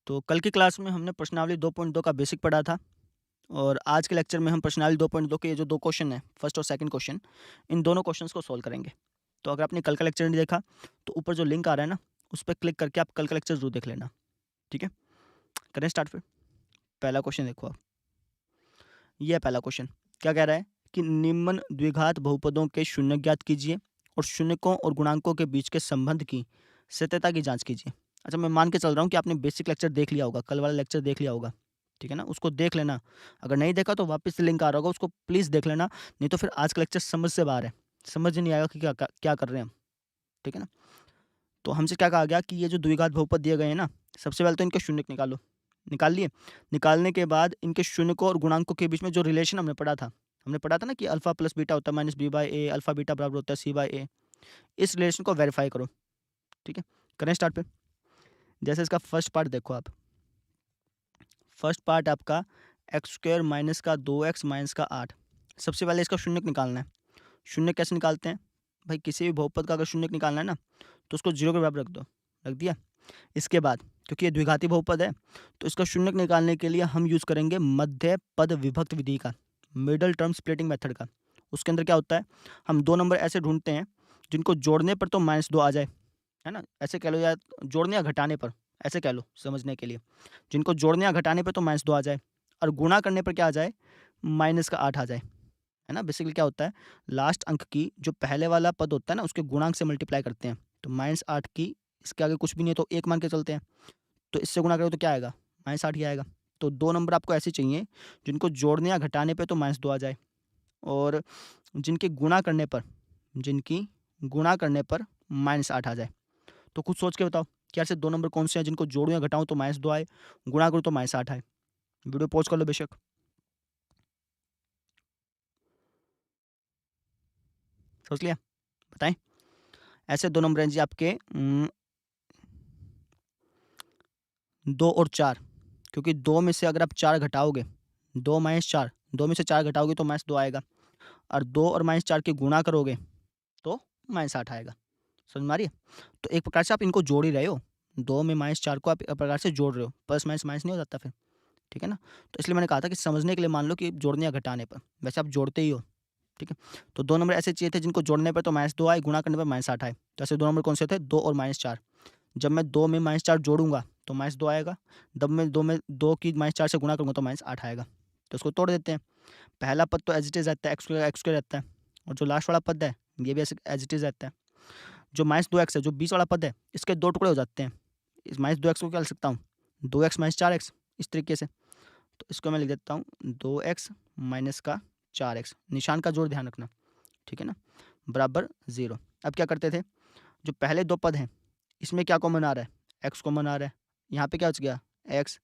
तो कल की क्लास में हमने प्रश्नावली 2.2 का बेसिक पढ़ा था और आज के लेक्चर में हम प्रश्नावली 2.2 के ये जो 2 क्वेश्चन हैं, फर्स्ट और सेकंड क्वेश्चन, इन दोनों क्वेश्चंस को सॉल्व करेंगे। तो अगर आपने कल का लेक्चर नहीं देखा, तो ऊपर जो लिंक आ रहा है ना, उस पे क्लिक करके आप कल का लेक्चर ज़रूर देख लेना, ठीक है? करें स्टार्ट फिर। पहला क्वेश्चन देखो आप। ये है पहला क्वेश्चन। क्या कह रहा है कि निम्न द्विघात बहुपदों के शून्य ज्ञात कीजिए और शून्यकों और गुणांकों के बीच के संबंध की सत्यता की जाँच कीजिए। अच्छा, मैं मान के चल रहा हूँ कि आपने बेसिक लेक्चर देख लिया होगा, कल वाला लेक्चर देख लिया होगा, ठीक है ना? उसको देख लेना। अगर नहीं देखा तो वापस से लिंक आ रहा होगा, उसको प्लीज़ देख लेना, नहीं तो फिर आज का लेक्चर समझ से बाहर है। समझ नहीं आएगा कि क्या कर रहे हैं हम, ठीक है ना? तो हमसे क्या कहा गया कि ये जो द्विघात बहुपद दिए गए हैं ना, सबसे पहले तो इनके शून्यक निकालो। निकाल लिए? निकालने के बाद इनके शून्यकों और गुणांकों के बीच में जो रिलेशन हमने पढ़ा था ना कि अल्फ़ा प्लस बीटा होता है minus b by a, alpha beta बराबर होता है सी बाई ए। इस रिलेशन को वेरीफ़ाई करो, ठीक है? करें स्टार्ट फिर। जैसे इसका फर्स्ट पार्ट देखो आप। फर्स्ट पार्ट आपका एक्स स्क्वायर माइनस का 2x माइनस का 8। सबसे पहले इसका शून्यक निकालना है। शून्य कैसे निकालते हैं? भाई किसी भी बहुपद का अगर शून्यक निकालना है ना, तो उसको 0 के बराबर रख दो। रख दिया? इसके बाद क्योंकि ये द्विघाती बहुपद है, तो इसका शून्यक निकालने के लिए हम यूज़ करेंगे मध्य पद विभक्त विधि का, मिडल टर्म स्प्लिटिंग मेथड का। उसके अंदर क्या होता है, हम 2 नंबर ऐसे ढूँढते हैं जिनको जोड़ने पर तो -2 आ जाए, है ना? ऐसे कह लो या जोड़ने या घटाने पर, ऐसे कह लो समझने के लिए। जिनको जोड़ने या घटाने पे तो -2 आ जाए और गुणा करने पर क्या आ जाए, -8 आ जाए, है ना? बेसिकली क्या होता है, लास्ट अंक की जो पहले वाला पद होता है ना, उसके गुणांक से मल्टीप्लाई करते हैं। तो -8 की इसके आगे कुछ भी नहीं है तो 1 मान के चलते हैं। तो इससे गुणा करो तो क्या आएगा? -8 ही आएगा। तो 2 नंबर आपको ऐसे चाहिए जिनको जोड़ने या घटाने पे तो -2 आ जाए और जिनके जिनकी गुणा करने पर -8 आ जाए। तो खुद सोच के बताओ कि ऐसे 2 नंबर कौन से हैं जिनको जोड़ूँ या घटाऊँ तो -2 आए, गुणा करूँ तो -8 आए? वीडियो पॉज़ कर लो बेशक। सोच लिया? बताएँ? ऐसे 2 नंबर हैं जी आपके 2 और 4, क्योंकि 2 में से अगर आप 4 घटाओगे, 2 माइनस 4, 2 में से 4 घटाओगे तो -2 आएगा और 2 और -4 की गुणा करोगे तो -8 आएगा। समझ में आ रही है? तो एक प्रकार से आप इनको जोड़ ही रहे हो। 2 में -4 को आप एक प्रकार से जोड़ रहे हो। प्लस माइनस माइनस नहीं हो जाता फिर, ठीक है ना? तो इसलिए मैंने कहा था कि समझने के लिए मान लो कि जोड़ने या घटाने पर, वैसे आप जोड़ते ही हो, ठीक है? तो 2 नंबर ऐसे चाहिए थे जिनको जोड़ने पर तो -2 आए, गुणा करने पर -8 आए। तो ऐसे 2 नंबर कौन से थे? 2 और -4। जब मैं 2 में -4 जोड़ूँगा तो -2 आएगा। जब मैं 2 की -4 से गुणा करूँगा तो -8 आएगा। तो इसको तोड़ देते हैं। पहला पद तो एज़ इट इज़ रहता है, एक्स स्क्वायर रहता है और जो लास्ट वाला पद है, ये भी ऐसे एज़ इट इज़ रहता है। जो -2x है, जो बीच वाला पद है, इसके 2 टुकड़े हो जाते हैं। इस -2x को क्या लिख सकता हूँ? 2x - 4x, इस तरीके से। तो इसको मैं लिख देता हूँ 2x माइनस का 4x, निशान का जोड़ ध्यान रखना, ठीक है ना? बराबर 0। अब क्या करते थे, जो पहले 2 पद हैं, इसमें क्या कॉमन आ रहा है? x कॉमन आ रहा है। यहाँ पे क्या बच गया? x,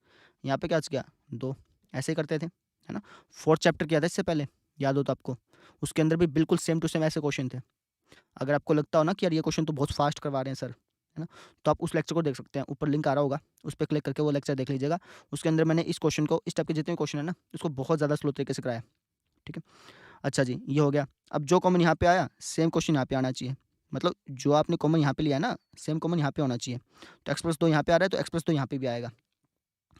यहाँ पे क्या बच गया? 2। ऐसे ही करते थे, है ना? 4th चैप्टर किया था इससे पहले, याद हो तो आपको। उसके अंदर भी बिल्कुल सेम टू सेम ऐसे क्वेश्चन थे। अगर आपको लगता हो ना कि यार ये क्वेश्चन तो बहुत फास्ट करवा रहे हैं सर, है ना? तो आप उस लेक्चर को देख सकते हैं। ऊपर लिंक आ रहा होगा, उस पे क्लिक करके वो लेक्चर देख लीजिएगा। उसके अंदर मैंने इस क्वेश्चन को, इस टाइप के जितने क्वेश्चन है ना, उसको बहुत ज़्यादा स्लो तरीके से कराया है, ठीक है? अच्छा जी, ये हो गया। अब जो कॉमन यहाँ पे आया, सेम क्वेश्चन यहाँ पे आना चाहिए। मतलब जो आपने कॉमन यहाँ पे लिया है ना, सेम कॉमन यहाँ पे होना चाहिए। तो x+2 यहाँ पे आ रहा है, तो x+2 यहाँ पे भी आएगा।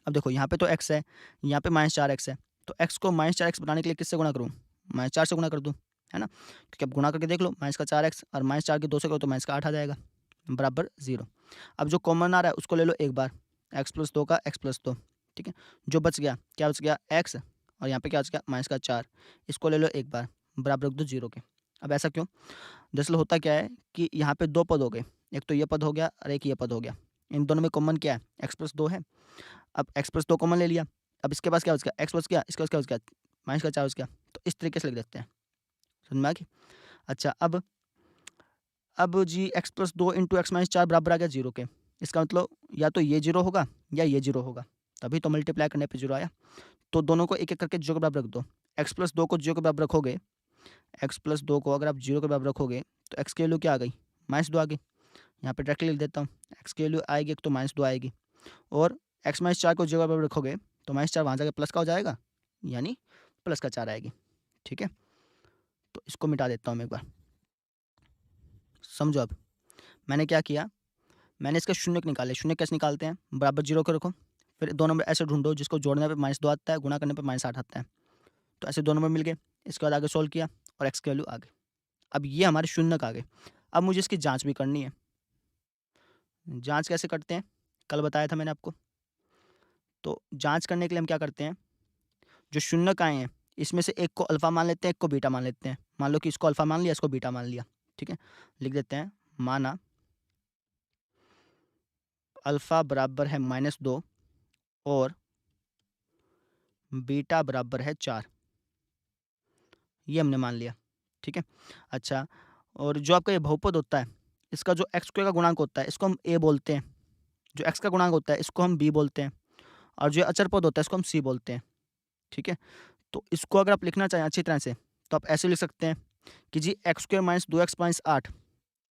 अब देखो यहाँ पे तो x है, यहाँ पे -4x है। तो x को -4x बनाने के लिए किससे गुणा करूँ? -4 से गुणा कर दूँ, है ना? क्योंकि अब गुणा करके देख लो, -4x और -4 के 2 से करो तो -8 आ जाएगा, बराबर 0। अब जो कॉमन आ रहा है उसको ले लो एक बार, x+2 का x+2, ठीक है? जो बच गया, क्या बच गया? x और यहाँ पे क्या बच गया? -4। इसको ले लो एक बार, बराबर रख दो 0 के। अब ऐसा क्यों? दरअसल होता क्या है कि यहाँ पे 2 पद हो गए, एक तो ये पद हो गया और एक ये पद हो गया। इन दोनों में कॉमन क्या है? x+2 है। अब x+2 कॉमन ले लिया। अब इसके पास क्या बच गया? x बच गया, इसके पास क्या बच गया? -4 बच गया। तो इस तरीके से लिख देते हैं। समझ में आ गई? अच्छा, अब जी x+2 इंटू x-4 बराबर आ गया 0 के। इसका मतलब या तो ये 0 होगा या ये 0 होगा, तभी तो मल्टीप्लाई करने पे 0 आया। तो दोनों को एक-एक करके 0 के बराबर रख दो। x+2 को 0 के बराबर रखोगे, x+2 को अगर आप 0 के बराबर रखोगे, तो x की वैल्यू क्या आ गई? -2 आ गई। यहाँ पे डायरेक्टली लिख देता हूँ। x की वैल्यू आएगी एक तो -2 आएगी और x-4 को 0 के बराबर रखोगे, तो -4 वहाँ जाके प्लस का हो जाएगा, यानी प्लस का 4 आएगी। ठीक है? तो इसको मिटा देता हूँ मैं एक बार। समझो अब। मैंने क्या किया, मैंने इसके शून्यक निकाले। शून्यक कैसे निकालते हैं? बराबर 0 को रखो, फिर 2 नंबर ऐसे ढूँढो जिसको जोड़ने पे -2 आता है, गुणा करने पे -8 आता है। तो ऐसे 2 नंबर मिल गए। इसके बाद आगे सॉल्व किया और x की वैल्यू आ गई। अब ये हमारे शून्यक आ गए। अब मुझे इसकी जाँच भी करनी है। जाँच कैसे करते हैं? कल बताया था मैंने आपको। तो जाँच करने के लिए हम क्या करते हैं, जो शून्यक आए हैं इसमें से एक को अल्फ़ा मान लेते हैं, एक को बीटा मान लेते हैं। मान लो कि इसको अल्फ़ा मान लिया, इसको बीटा मान लिया, ठीक है? लिख देते हैं, माना अल्फ़ा बराबर है -2 और बीटा बराबर है 4। ये हमने मान लिया, ठीक है? अच्छा, और जो आपका ये बहुपद होता है, इसका जो x स्क्वायर का गुणांक होता है, इसको हम a बोलते हैं। जो x का गुणांक होता है, इसको हम b बोलते हैं। और जो अचर पद होता है, इसको हम c बोलते हैं, ठीक है? तो इसको अगर आप लिखना चाहें अच्छी तरह से, तो आप ऐसे लिख सकते हैं कि जी x square minus 2x minus 8,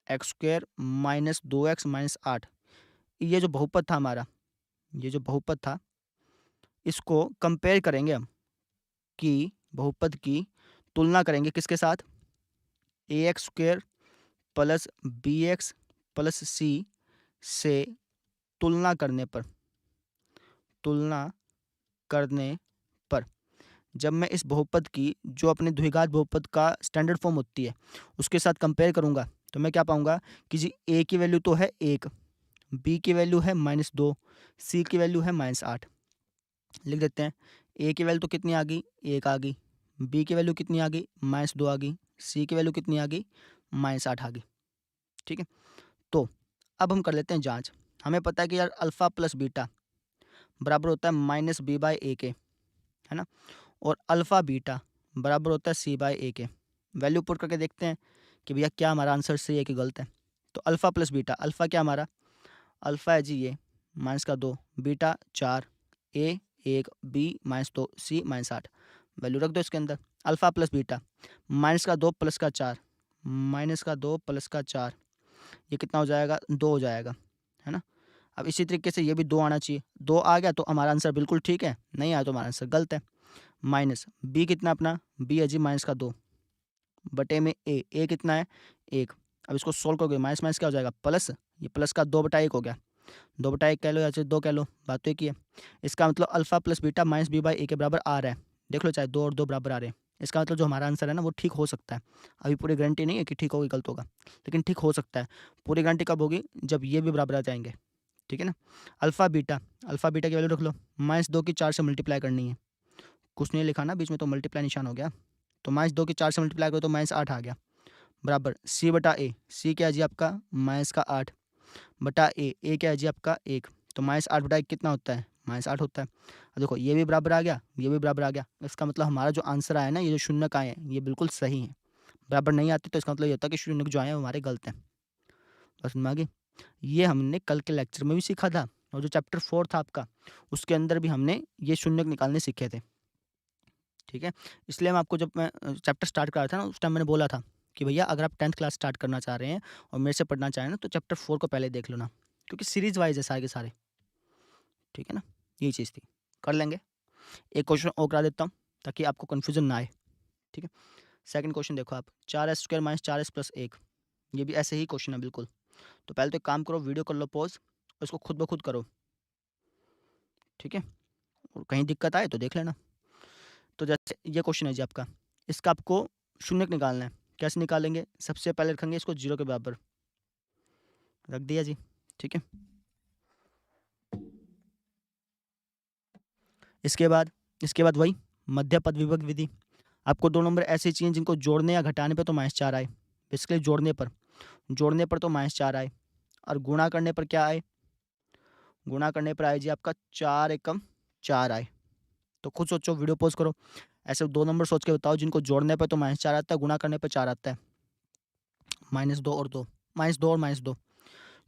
x square minus 2x minus 8, ये जो बहुपद था हमारा, ये जो बहुपद था, इसको कंपेयर करेंगे हम कि बहुपद की तुलना करेंगे किसके साथ? ax square plus bx plus c से तुलना करने पर जब मैं इस बहुपद की जो अपने द्विघात बहुपद का स्टैंडर्ड फॉर्म होती है उसके साथ कंपेयर करूंगा, तो मैं क्या पाऊंगा कि जी a की वैल्यू तो है 1, b की वैल्यू है -2, c की वैल्यू है -8। लिख देते हैं, a की वैल्यू तो कितनी आ गई? 1 आ गई। b की वैल्यू कितनी आ गई? -2 आ गई। c की वैल्यू कितनी आ गई? -8 आ गई। ठीक है, तो अब हम कर लेते हैं जांच। हमें पता है कि यार अल्फ़ा प्लस बीटा बराबर होता है -b/a के, है ना? और अल्फ़ा बीटा बराबर होता है c/a के। वैल्यू पुट करके देखते हैं कि भैया क्या हमारा आंसर सही है कि गलत है। तो अल्फ़ा प्लस बीटा, अल्फ़ा क्या हमारा? अल्फ़ा है जी ये -2, beta 4, a 1, b -2, c -8। Value रख दो इसके अंदर। अल्फ़ा प्लस बीटा -2 प्लस का 4, -2 प्लस का 4, ये कितना हो जाएगा? 2 हो जाएगा, है ना? अब इसी तरीके से ये भी 2 आना चाहिए। 2 आ गया तो हमारा आंसर बिल्कुल ठीक है, नहीं आया तो हमारा आंसर गलत है। माइनस बी कितना अपना? बी है जी -2 बटे में ए कितना है? 1। अब इसको सोल्व करोगे माइनस माइनस क्या हो जाएगा? प्लस, ये प्लस का 2/1 हो गया। 2/1 कह लो या चाहे 2 कह लो, बात तो एक ही है। इसका मतलब अल्फ़ा प्लस बीटा -b/a के बराबर आ रहा है। देख लो चाहे 2 और 2 बराबर आ रहे हैं। इसका मतलब जो हमारा आंसर है ना वो ठीक हो सकता है। अभी पूरी गारंटी नहीं है कि ठीक होगा गलत होगा, लेकिन ठीक हो सकता है। पूरी गारंटी कब होगी? जब ये भी बराबर आ जाएंगे, ठीक है ना? अल्फ़ा बीटा की वैल्यू रख लो। -2 की 4 से मल्टीप्लाई करनी है। कुछ नहीं लिखा ना बीच में, तो मल्टीप्लाई निशान हो गया। तो -2 की 4 से मल्टीप्लाई करो तो -8 आ गया, बराबर c/a। c क्या है जी आपका? -8 बटा a क्या है जी आपका? 1। तो -8/1 कितना होता है? -8 होता है। अब देखो ये भी बराबर आ गया, ये भी बराबर आ गया। इसका मतलब हमारा जो आंसर आया ना, ये जो शून्यक आए हैं, ये बिल्कुल सही है। बराबर नहीं आते तो इसका मतलब ये होता है कि शून्यक जो आए हैं वो हमारे गलत हैं। बस समझ में आ गई? ये हमने कल के लेक्चर में भी सीखा था, और जो चैप्टर 4 था आपका, उसके अंदर भी हमने ये शून्यक निकालने सीखे थे। ठीक है, इसलिए मैं आपको जब मैं चैप्टर स्टार्ट कर रहा था ना, उस टाइम मैंने बोला था कि भैया अगर आप 10th क्लास स्टार्ट करना चाह रहे हैं और मेरे से पढ़ना चाह रहे हैं ना, तो चैप्टर 4 को पहले देख लो ना, क्योंकि सीरीज वाइज है सारे के सारे। ठीक है ना, यही चीज़ थी। कर लेंगे। एक क्वेश्चन और करा देता हूँ ताकि आपको कन्फ्यूजन ना आए। ठीक है, सेकंड क्वेश्चन देखो आप, 4s square minus 4s plus 1। ये भी ऐसे ही क्वेश्चन है बिल्कुल। तो पहले तो एक काम करो, वीडियो कर लो पॉज और इसको खुद ब खुद करो। ठीक है, और कहीं दिक्कत आए तो देख लेना। तो जैसे ये क्वेश्चन है जी आपका, इसका आपको शून्यक निकालना है। कैसे निकालेंगे? सबसे पहले रखेंगे इसको 0 के बराबर, रख दिया जी। ठीक है, इसके बाद वही मध्य पद विभक्त विधि। आपको 2 नंबर ऐसे चाहिए जिनको जोड़ने या घटाने पे तो -4 आए। बेसिकली जोड़ने पर तो -4 आए, और गुणा करने पर क्या आए? गुणा करने पर आए जी आपका 4 एकम 4 आए। तो खुद सोचो, वीडियो पॉज करो, ऐसे 2 नंबर सोच के बताओ जिनको जोड़ने पर तो -4 आता है, गुणा करने पर 4 आता है। -2 और 2, -2 और -2,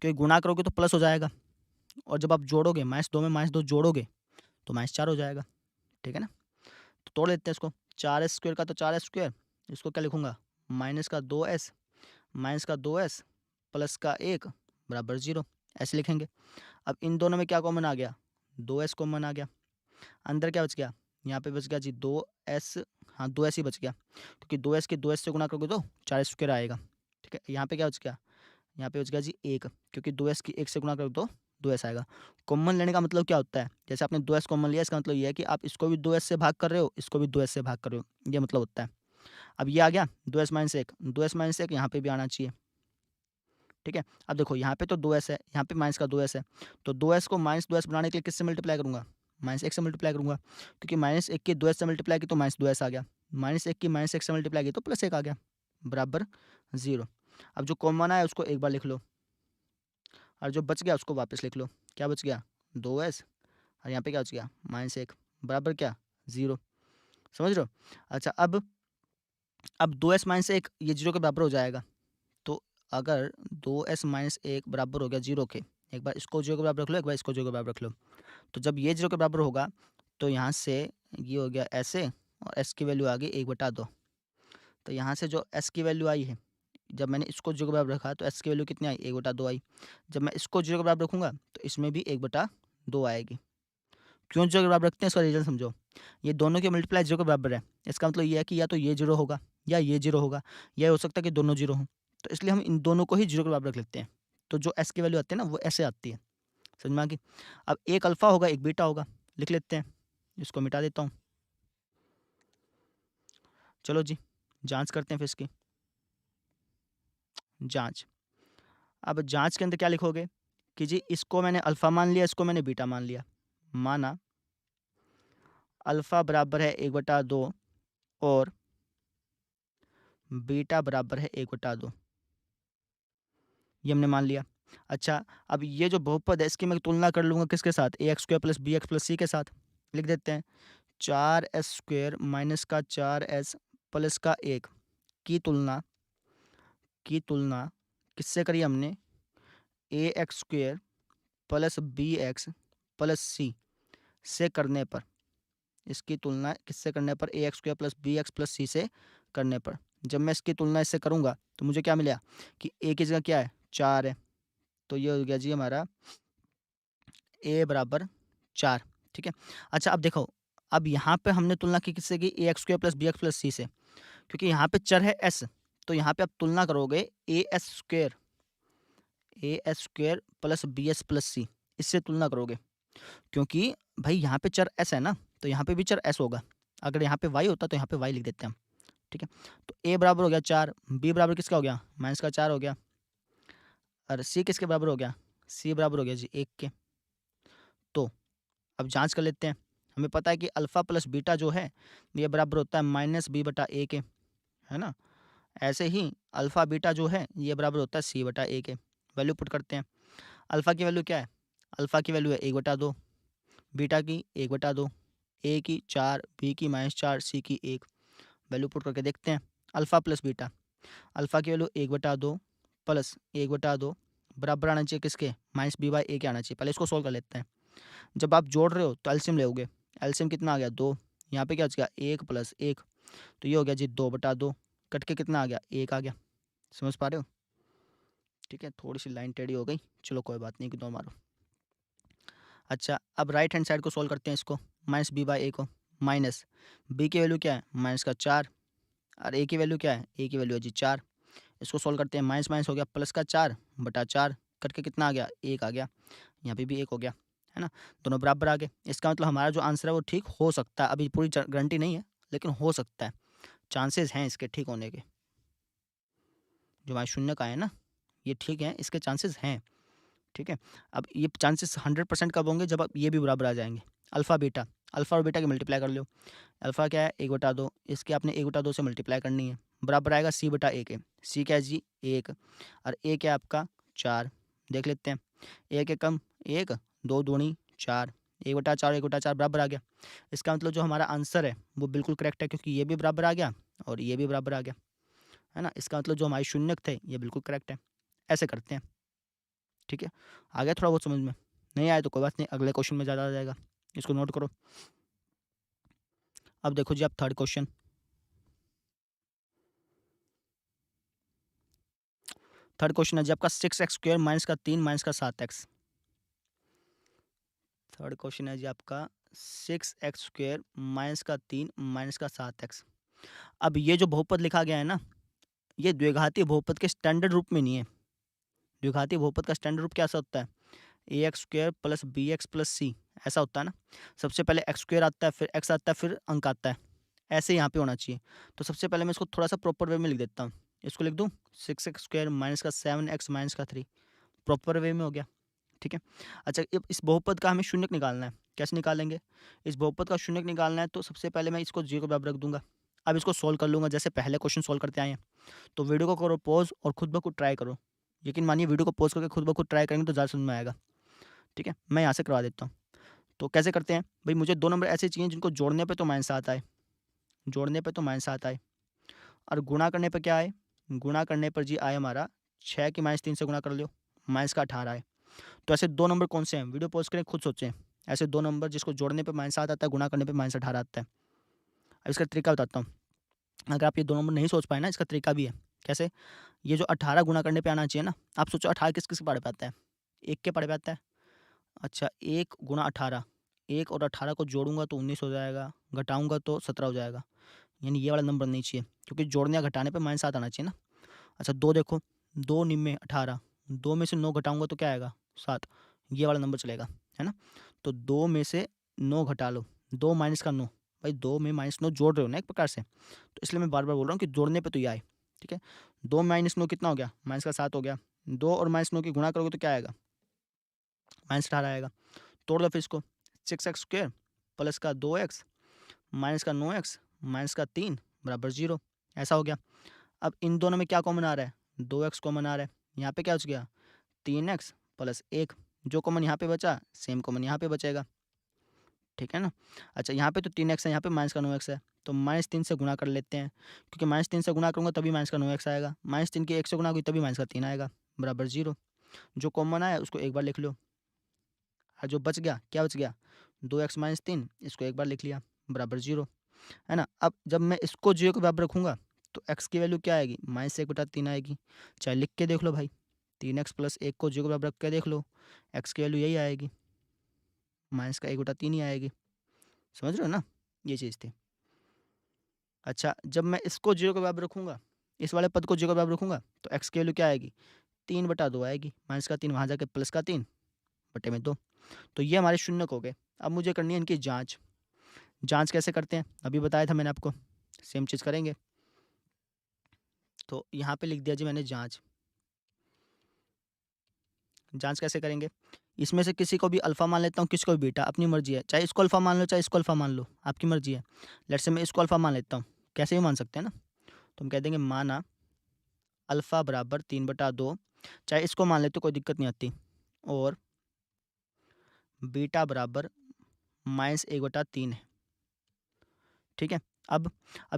क्योंकि गुणा करोगे तो प्लस हो जाएगा, और जब आप जोड़ोगे -2 में -2 जोड़ोगे तो -4 हो जाएगा। ठीक है ना? तो तोड़ लेते हैं इसको। 4s स्क्वायर का तो 4s स्क्वायर, इसको क्या लिखूंगा? माइनस का 2s प्लस का 1 बराबर 0, ऐसे लिखेंगे। अब इन दोनों में क्या कॉमन आ गया? 2s कॉमन आ गया। अंदर क्या बच गया? यहाँ पे बच गया जी 2s, हाँ 2s ही बच गया, क्योंकि 2s के 2s से गुणा करोगे तो 4s स्क्वायर आएगा। ठीक है, यहाँ पे क्या बच गया? यहाँ पे बच गया जी 1, क्योंकि 2s की 1 से गुणा करोगे तो 2s आएगा। कॉमन लेने का मतलब क्या होता है, जैसे आपने 2s कॉमन लिया, इसका मतलब ये है कि आप इसको भी 2s से भाग कर रहे हो, इसको भी 2s से भाग कर रहे हो, ये मतलब होता है। अब ये आ गया 2s माइनस 1, 2s माइनस 1 यहाँ पे भी आना चाहिए, ठीक है। अब देखो यहाँ पे तो 2s है, यहाँ पे माइनस का 2s है, तो 2s को माइनस 2s बनाने के लिए किससे मल्टीप्लाई करूँगा, माइनस 1 से मल्टीप्लाई करूँगा, क्योंकि माइनस 1 की 2s से मल्टीप्लाई की तो माइनस 2s आ गया, माइनस 1 की माइनस 1 से मल्टीप्लाई की तो प्लस 1 आ गया, बराबर 0। अब जो कॉमन आया उसको एक बार लिख लो, और जो बच गया उसको वापस लिख लो। क्या बच गया, 2s, और यहाँ पे क्या बच गया, माइनस 1, बराबर क्या, 0। समझ रहे हो। अच्छा, अब 2s माइनस 1 ये 0 के बराबर हो जाएगा, तो अगर 2s माइनस 1 बराबर हो गया 0 के, एक बार इसको 0 के बराबर रख लो, एक बार इसको 0 के बराबर रख लो, तो जब ये 0 के बराबर होगा तो यहाँ से ये हो गया ऐसे, और s की वैल्यू आ गई 1/2। तो यहाँ से जो s की वैल्यू आई है, जब मैंने इसको 0 के बराबर रखा तो s की वैल्यू कितनी आई, 1/2 आई। जब मैं इसको 0 के बराबर रखूँगा तो इसमें भी 1/2 आएगी। क्यों 0 के बराबर रखते हैं, इसका रीज़न समझो। ये दोनों की मल्टीप्लाई 0 के बराबर है, इसका मतलब ये है कि या तो ये 0 होगा या ये 0 होगा, या हो सकता है कि दोनों 0 हों, तो इसलिए हम इन दोनों को ही 0 के बराबर रख लेते हैं। तो जो s की वैल्यू आती है ना वो ऐसे आती है, समझ में आ गई। अब एक अल्फ़ा होगा एक बीटा होगा, लिख लेते हैं, इसको मिटा देता हूँ। चलो जी, जाँच करते हैं फिर इसकी जाँच। अब जाँच के अंदर क्या लिखोगे कि जी इसको मैंने अल्फ़ा मान लिया, इसको मैंने बीटा मान लिया। माना अल्फ़ा बराबर है 1/2 और बीटा बराबर है 1/2, ये हमने मान लिया। अच्छा, अब ये जो बहुपद है इसकी मैं तुलना कर लूँगा किसके साथ, ax² + bx + c के साथ। लिख देते हैं 4s² माइनस का 4s प्लस का 1 की तुलना किससे करी हमने, ax² + bx + c से करने पर, इसकी तुलना किससे करने पर, ax² + bx + c से करने पर। जब मैं इसकी तुलना इससे करूँगा तो मुझे क्या मिला कि a की जगह क्या है, 4 है, तो ये हो गया जी हमारा a बराबर 4, ठीक है। अच्छा, अब देखो, अब यहाँ पे हमने तुलना की किससे की, ax² + bx + c से, क्योंकि यहाँ पे चर है s, तो यहाँ पे आप तुलना करोगे as² + bs + c, इससे तुलना करोगे, क्योंकि भाई यहाँ पे चर s है ना, तो यहाँ पे भी चर s होगा। अगर यहाँ पे y होता तो यहाँ पे y लिख देते हैं हम, ठीक है। तो a बराबर हो गया 4, b बराबर किसका हो गया, माइनस का 4 हो गया, और c किसके बराबर हो गया, c बराबर हो गया जी 1 के। तो अब जांच कर लेते हैं, हमें पता है कि अल्फ़ा प्लस बीटा जो है ये बराबर होता है -b/a के, है ना। ऐसे ही अल्फ़ा बीटा जो है ये बराबर होता है c/a के। वैल्यू पुट करते हैं, अल्फ़ा की वैल्यू क्या है, अल्फ़ा की वैल्यू है 1/2, बीटा की 1/2, ए की 4, बी की -4, सी की 1। वैल्यू पुट करके देखते हैं, अल्फ़ा प्लस बीटा, अल्फ़ा की वैल्यू 1/2 प्लस 1/2 बराबर आना चाहिए किसके, -b/a के आना चाहिए। पहले इसको सोल्व कर लेते हैं। जब आप जोड़ रहे हो तो एलसीएम लोगे, एलसीएम कितना आ गया 2, यहाँ पे क्या बच गया 1 + 1, तो ये हो गया जी 2/2, कट के कितना आ गया 1 आ गया। समझ पा रहे हो, ठीक है। थोड़ी सी लाइन टेढ़ी हो गई, चलो कोई बात नहीं, इग्नोर मारो। अच्छा, अब राइट हैंड साइड को सोल्व करते हैं इसको, -b/a को, माइनस b की वैल्यू क्या है -4, और a की वैल्यू क्या है, a की वैल्यू है जी 4। इसको सोल्व करते हैं, माइनस माइनस हो गया प्लस का 4/4, कट के कितना आ गया 1 आ गया, यहाँ पे भी 1 हो गया, है ना। दोनों बराबर आ गए, इसका मतलब हमारा जो आंसर है वो ठीक हो सकता है, अभी पूरी गारंटी नहीं है लेकिन हो सकता है, चांसेस हैं इसके ठीक होने के। जो हमारे शून्य का है ना ये ठीक है, इसके चांसेस हैं, ठीक है। अब ये चांसेस 100% कब होंगे, जब आप ये भी बराबर आ जाएंगे। अल्फ़ा बीटा, अल्फ़ा और बीटा की मल्टीप्लाई कर लो, अल्फ़ा क्या है 1/2, इसके आपने 1/2 से मल्टीप्लाई करनी है, बराबर आएगा c/a के। c क्या है जी 1, और a क्या है आपका 4। देख लेते हैं, 1 एकम 1, 2 दूनी 4, 1/4 1/4 बराबर आ गया। इसका मतलब जो हमारा आंसर है वो बिल्कुल करेक्ट है, क्योंकि ये भी बराबर आ गया और ये भी बराबर आ गया, है ना। इसका मतलब जो हमारे शून्यक थे ये बिल्कुल करेक्ट है। ऐसे करते हैं, ठीक है। आ गया थोड़ा बहुत समझ में, नहीं आया तो कोई बात नहीं, अगले क्वेश्चन में ज़्यादा आ जाएगा, इसको नोट करो। अब देखो जी आप थर्ड क्वेश्चन, थर्ड क्वेश्चन है जी आपका 6x² माइनस का 3 माइनस का 7x। थर्ड क्वेश्चन है जी आपका 6x² माइनस का 3 माइनस का 7x। अब ये जो बहुपद लिखा गया है ना, ये द्विघाती बहुपद के स्टैंडर्ड रूप में नहीं है। द्विघाती बहुपद का स्टैंडर्ड रूप कैसा होता है, x square plus b x plus c, ऐसा होता है ना। सबसे पहले एक्स स्क्वायर आता है, फिर एक्स आता है, फिर अंक आता है, ऐसे यहाँ पे होना चाहिए। तो सबसे पहले मैं इसको थोड़ा सा प्रॉपर वे में लिख देता हूँ। इसको लिख दूँ 6x स्क्वायर माइनस का 7x माइनस का 3, प्रॉपर वे में हो गया। ठीक है। अच्छा, अब इस बहुपद का हमें शून्यक निकालना है। कैसे निकालेंगे? इस बहुपद का शून्यक निकालना है तो सबसे पहले मैं इसको 0 के बराबर रख दूंगा। अब इसको सोल्व कर लूँगा जैसे पहले क्वेश्चन सोल्व करते आए हैं। तो वीडियो को करो पॉज और खुद ब खुद ट्राई करो। यकीन मानिए वीडियो को पॉज करके खुद ब खुद ट्राई करेंगे तो ज़्यादा समझ में आएगा। ठीक है, मैं यहाँ से करवा देता हूँ। तो कैसे करते हैं भाई? मुझे 2 नंबर ऐसे चाहिए जिनको जोड़ने पे तो माइनस आता है, जोड़ने पे तो माइनस आता है, और गुणा करने पे क्या आए? गुणा करने पर जी आए हमारा 6 की -3 से गुणा कर लो, माइनस का 18 है। तो ऐसे 2 नंबर कौन से हैं? वीडियो पॉज करें, खुद सोचें। ऐसे 2 नंबर जिसको जोड़ने पे माइनस आता है, गुणा करने पे -18 आता है। अब इसका तरीका बताता हूँ। अगर आप ये 2 नंबर नहीं सोच पाए ना, इसका तरीका भी है। कैसे? ये जो 18 गुणा करने पे आना चाहिए ना, आप सोचो 18 किस-किस के पहाड़े पे आता है? 1 के पहाड़े पे आता है। अच्छा, 1 गुणा 18, 1 और 18 को जोड़ूँगा तो 19 हो जाएगा, घटाऊँगा तो 17 हो जाएगा। यानी ये वाला नंबर नहीं चाहिए, क्योंकि जोड़ने या घटाने पे -7 आना चाहिए ना। अच्छा, 2 देखो, 2 निम्न 18, 2 में से 9 घटाऊँगा तो क्या आएगा? 7, ये वाला नंबर चलेगा, है ना? तो 2 में से 9 घटा लो, 2 माइनस का 9, भाई 2 में -9 जोड़ रहे हो ना एक प्रकार से, तो इसलिए मैं बार-बार बोल रहा हूँ कि जोड़ने पे तो ये आए। ठीक है? 2 माइनस 9 कितना हो गया? माइनस का 7 हो गया। 2 और -9 की गुणा करोगे तो क्या आएगा? -18 आएगा। तोड़ दो फिर इसको, 6x स्क्वायर प्लस का 2x माइनस का 9x माइनस का 3 बराबर 0, ऐसा हो गया। अब इन दोनों में क्या कॉमन आ रहा है? 2x कॉमन आ रहा है। यहाँ पे क्या बच गया? 3x प्लस 1, जो कॉमन यहाँ पे बचा सेम कॉमन यहाँ पे बचेगा। ठीक है ना? अच्छा, यहाँ पे तो 3x है, यहाँ पे माइनस का 9x है, तो -3 से गुणा कर लेते हैं, क्योंकि -3 से गुणा करूँगा तभी माइनस का 9x आएगा, -3 की 1 से गुणा हुई तभी माइनस का 3 आएगा, बराबर 0। जो कॉमन आया उसको एक बार लिख लो, और जो बच गया क्या बच गया? 2x माइनस 3, इसको एक बार लिख लिया, बराबर 0, है ना? अब जब मैं इसको 0 के बराबर रखूँगा तो x की वैल्यू क्या आएगी? -1/3 आएगी। चाहे लिख के देख लो भाई, 3x प्लस 1 को 0 के बराबर रख के देख लो, x की वैल्यू यही आएगी, -1/3 ही आएगी। समझ रहे हो ना? ये चीज़ थी। अच्छा, जब मैं इसको 0 के बराबर रखूँगा, इस वाले पद को 0 के बराबर रखूँगा, तो x की वैल्यू क्या आएगी? 3/2 आएगी, -3 वहाँ जाके प्लस का 3 बटे में 2। तो ये हमारे शून्यक हो गए। अब मुझे करनी है इनकी जाँच। जाँच कैसे करते हैं? अभी बताया था मैंने आपको, सेम चीज़ करेंगे। तो यहाँ पे लिख दिया जी मैंने जाँच। जाँच कैसे करेंगे? इसमें से किसी को भी अल्फ़ा मान लेता हूँ, किसी को भी बीटा, अपनी मर्ज़ी है। चाहे इसको अल्फ़ा मान लो, चाहे इसको अल्फ़ा मान लो, आपकी मर्ज़ी है। लेट्स से मैं इसको अल्फ़ा मान लेता हूँ, कैसे भी मान सकते हैं ना। तो हम कह देंगे माना अल्फ़ा बराबर 3/2, चाहे इसको मान लेते तो कोई दिक्कत नहीं आती, और बीटा बराबर -1/3 है। ठीक है? अब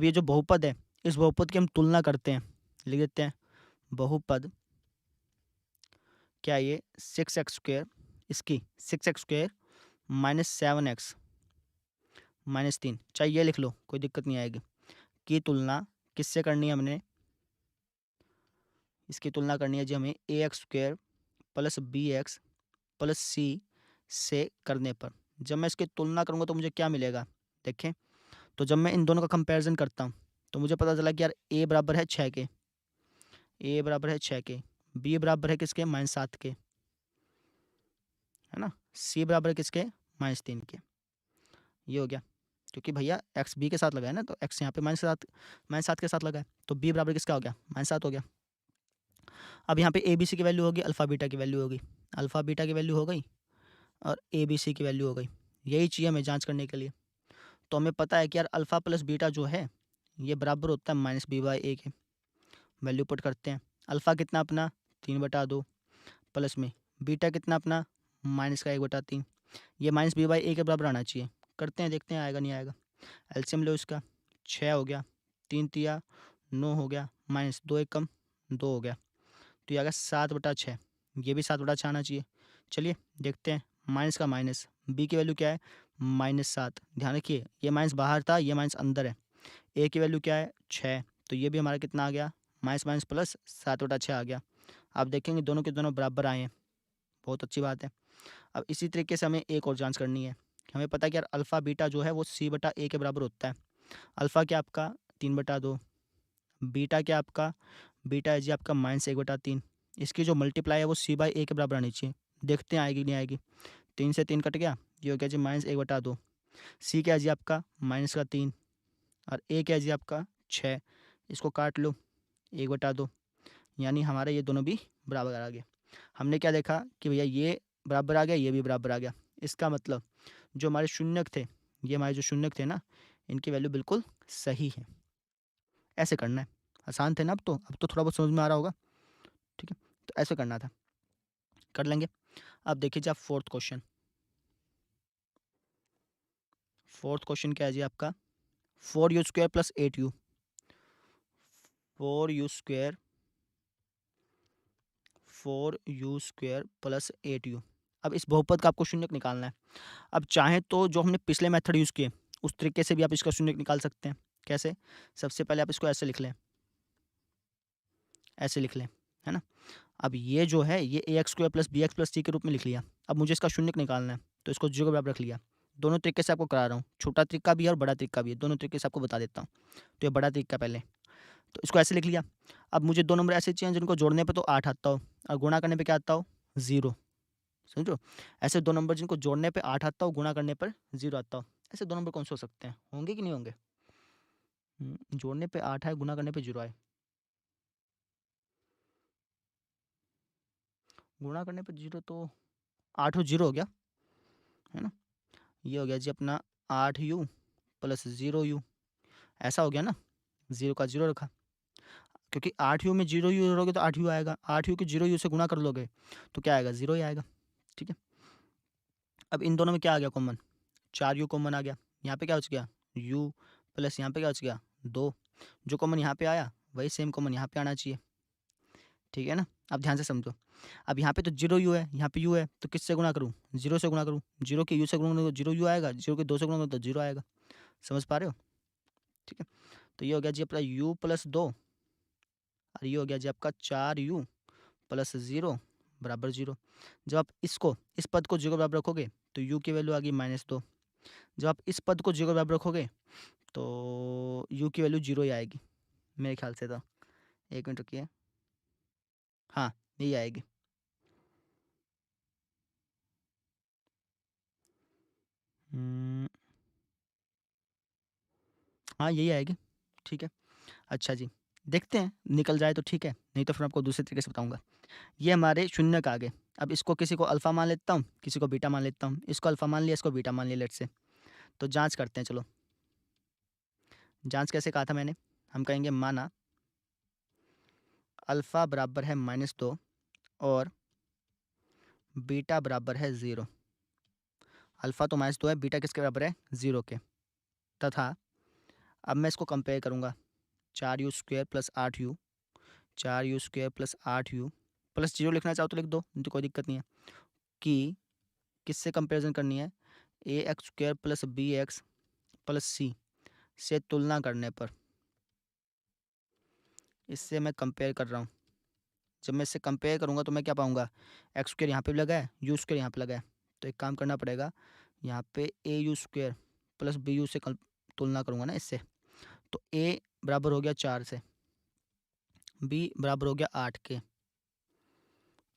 ये जो बहुपद है, इस बहुपद की हम तुलना करते हैं, लिख देते हैं बहुपद क्या ये 6x स्क्वायर, इसकी 6x स्क्वायर -7x -3, चाहे ये लिख लो, कोई दिक्कत नहीं आएगी, की तुलना किससे करनी है हमने? इसकी तुलना करनी है जी हमें ax square plus bx plus c से करने पर। जब मैं इसकी तुलना करूँगा तो मुझे क्या मिलेगा? देखें, तो जब मैं इन दोनों का कंपैरिजन करता हूँ तो मुझे पता चला कि यार a बराबर है 6 के, a बराबर है 6 के, b बराबर है किसके? -7 के, है ना? c बराबर है किसके? -3 के। ये हो गया, क्योंकि भैया x b के साथ लगा है ना, तो x यहाँ पे -7 के साथ लगा है, तो b बराबर किसका हो गया? -7 हो गया। अब यहाँ पे ए बी सी की वैल्यू होगी, अल्फ़ा बीटा की वैल्यू होगी, अल्फ़ा बीटा की वैल्यू हो गई और ए बी सी की वैल्यू हो गई। यही चाहिए हमें जांच करने के लिए। तो हमें पता है कि यार अल्फ़ा प्लस बीटा जो है ये बराबर होता है -b/a के। वैल्यू पुट करते हैं। अल्फ़ा कितना अपना 3/2 प्लस में बीटा कितना अपना -1/3। ये -b/a के बराबर आना चाहिए। करते हैं, देखते हैं आएगा नहीं आएगा। एलसीएम लो इसका, 6 हो गया, 3 तिया 9 हो गया, -2 एक कम 2 हो गया, तो ये आ गया 7/6। ये भी 7/6 आना चाहिए। चलिए देखते हैं, माइनस का माइनस, बी की वैल्यू क्या है? -7। ध्यान रखिए ये माइनस बाहर था, ये माइनस अंदर है। ए की वैल्यू क्या है? 6, तो ये भी हमारा कितना आ गया? माइनस माइनस प्लस 7/6 आ गया। आप देखेंगे दोनों के दोनों बराबर आए हैं, बहुत अच्छी बात है। अब इसी तरीके से हमें एक और जांच करनी है। हमें पता है कि यार अल्फ़ा बीटा जो है वो c/a के बराबर होता है। अल्फ़ा क्या आपका 3/2, बीटा क्या आपका? बीटा है जी आपका -1/3। इसकी जो मल्टीप्लाई है वो c/a के बराबर आनी चाहिए। देखते हैं आएगी नहीं आएगी। 3 से 3 कट गया, ये हो गया जी -1/2। सी क्या है जी आपका -3 और ए क्या है जी आपका 6। इसको काट लो 1/2, यानी हमारे ये दोनों भी बराबर आ गए। हमने क्या देखा कि भैया ये बराबर आ गया, ये भी बराबर आ गया। इसका मतलब जो हमारे शून्यक थे, ये हमारे जो शून्यक थे ना, इनकी वैल्यू बिल्कुल सही है। ऐसे करना है, आसान थे ना, अब तो थोड़ा बहुत समझ में आ रहा होगा। ठीक है, तो ऐसे करना था, कर लेंगे। अब देखिए जी आप फोर्थ क्वेश्चन। फोर्थ क्वेश्चन क्या है जी आपका 4u² + 8u। 4u² 4u² + 8u। अब इस बहुपद का आपको शून्यक निकालना है। अब चाहे तो जो हमने पिछले मेथड यूज़ किए उस तरीके से भी आप इसका शून्यक निकाल सकते हैं। कैसे? सबसे पहले आप इसको ऐसे लिख लें, ऐसे लिख लें, है ना। अब ये जो है ये ax² + bx + c के रूप में लिख लिया। अब मुझे इसका शून्यक निकालना है, तो इसको 0 के बराबर रख लिया। दोनों तरीके से आपको करा रहा हूँ, छोटा तरीका भी है और बड़ा तरीका भी है, दोनों तरीके से आपको बता देता हूँ। तो ये बड़ा तरीका पहले, तो इसको ऐसे लिख लिया। अब मुझे 2 नंबर ऐसे चाहिए जिनको जोड़ने पे तो 8 आता हो और गुणा करने पे क्या आता हो 0, समझो। ऐसे 2 नंबर जिनको जोड़ने पे 8 आता हो, गुणा करने पर 0 आता हो, ऐसे 2 नंबर कौन से हो सकते हैं? होंगे कि नहीं होंगे? जोड़ने पे 8 आए, गुणा करने पे 0 आए। गुणा करने पे 0 तो 8 और 0 हो गया, है ना। ये हो गया जी अपना 8u + 0u, ऐसा हो गया ना, 0 का 0 रखा। क्योंकि 8u में 0u जोड़ोगे तो 8u आएगा, 8u के 0u से गुणा कर लोगे तो क्या आएगा 0 ही आएगा। ठीक है, अब इन दोनों में क्या आ गया कॉमन, 4u कॉमन आ गया। यहाँ पे क्या बच गया u प्लस यहाँ पे क्या बच गया 2। जो कॉमन यहाँ पे आया वही सेम कॉमन यहाँ पे आना चाहिए। ठीक है ना, अब ध्यान से समझो। अब यहाँ पे तो 0u है, यहाँ पे u है, तो किससे गुणा करूँ? 0 से गुणा करूँ। 0 के u से गुणा करूँ तो 0u आएगा, 0 के 2 से गुणा करूँ तो 0 आएगा। समझ पा रहे हो? ठीक है, तो ये हो गया जी अपना u + 2 और ये हो गया जी आपका 4u + 0 बराबर 0। जब आप इसको इस पद को 0 के बराबर रखोगे तो u की वैल्यू आ गई -2। जब आप इस पद को 0 के बराबर रखोगे तो u की वैल्यू 0 ही आएगी मेरे ख्याल से। तो 1 मिनट रुकिए, हाँ यही आएगी। हाँ यही आएगी। ठीक है, अच्छा जी, देखते हैं निकल जाए तो ठीक है, नहीं तो फिर आपको दूसरे तरीके से बताऊंगा। ये हमारे शून्यक आ गए। अब इसको किसी को अल्फ़ा मान लेता हूँ, किसी को बीटा मान लेता हूँ। इसको अल्फ़ा मान लिया, इसको बीटा मान लिया, लेट्स से। तो जांच करते हैं, चलो जांच कैसे कहा था मैंने, हम कहेंगे माना अल्फ़ा बराबर है -2 और बीटा बराबर है 0। अल्फ़ा तो -2 है, बीटा किसके बराबर है 0 के। तथा अब मैं इसको कंपेयर करूँगा 4u² + 8u, 4u² + 8u plus 0 लिखना चाहो तो लिख दो, तो कोई दिक्कत नहीं है। कि किससे कंपैरिजन करनी है, ax² + bx + c से तुलना करने पर। इससे मैं कंपेयर कर रहा हूँ। जब मैं इससे कंपेयर करूँगा तो मैं क्या पाऊँगा, x² यहाँ पे भी लगा है, u² यहाँ पे लगा है। तो एक काम करना पड़ेगा, यहाँ पे au² + bu से तुलना करूँगा ना इससे, तो a बराबर हो गया 4 से, b बराबर हो गया 8 के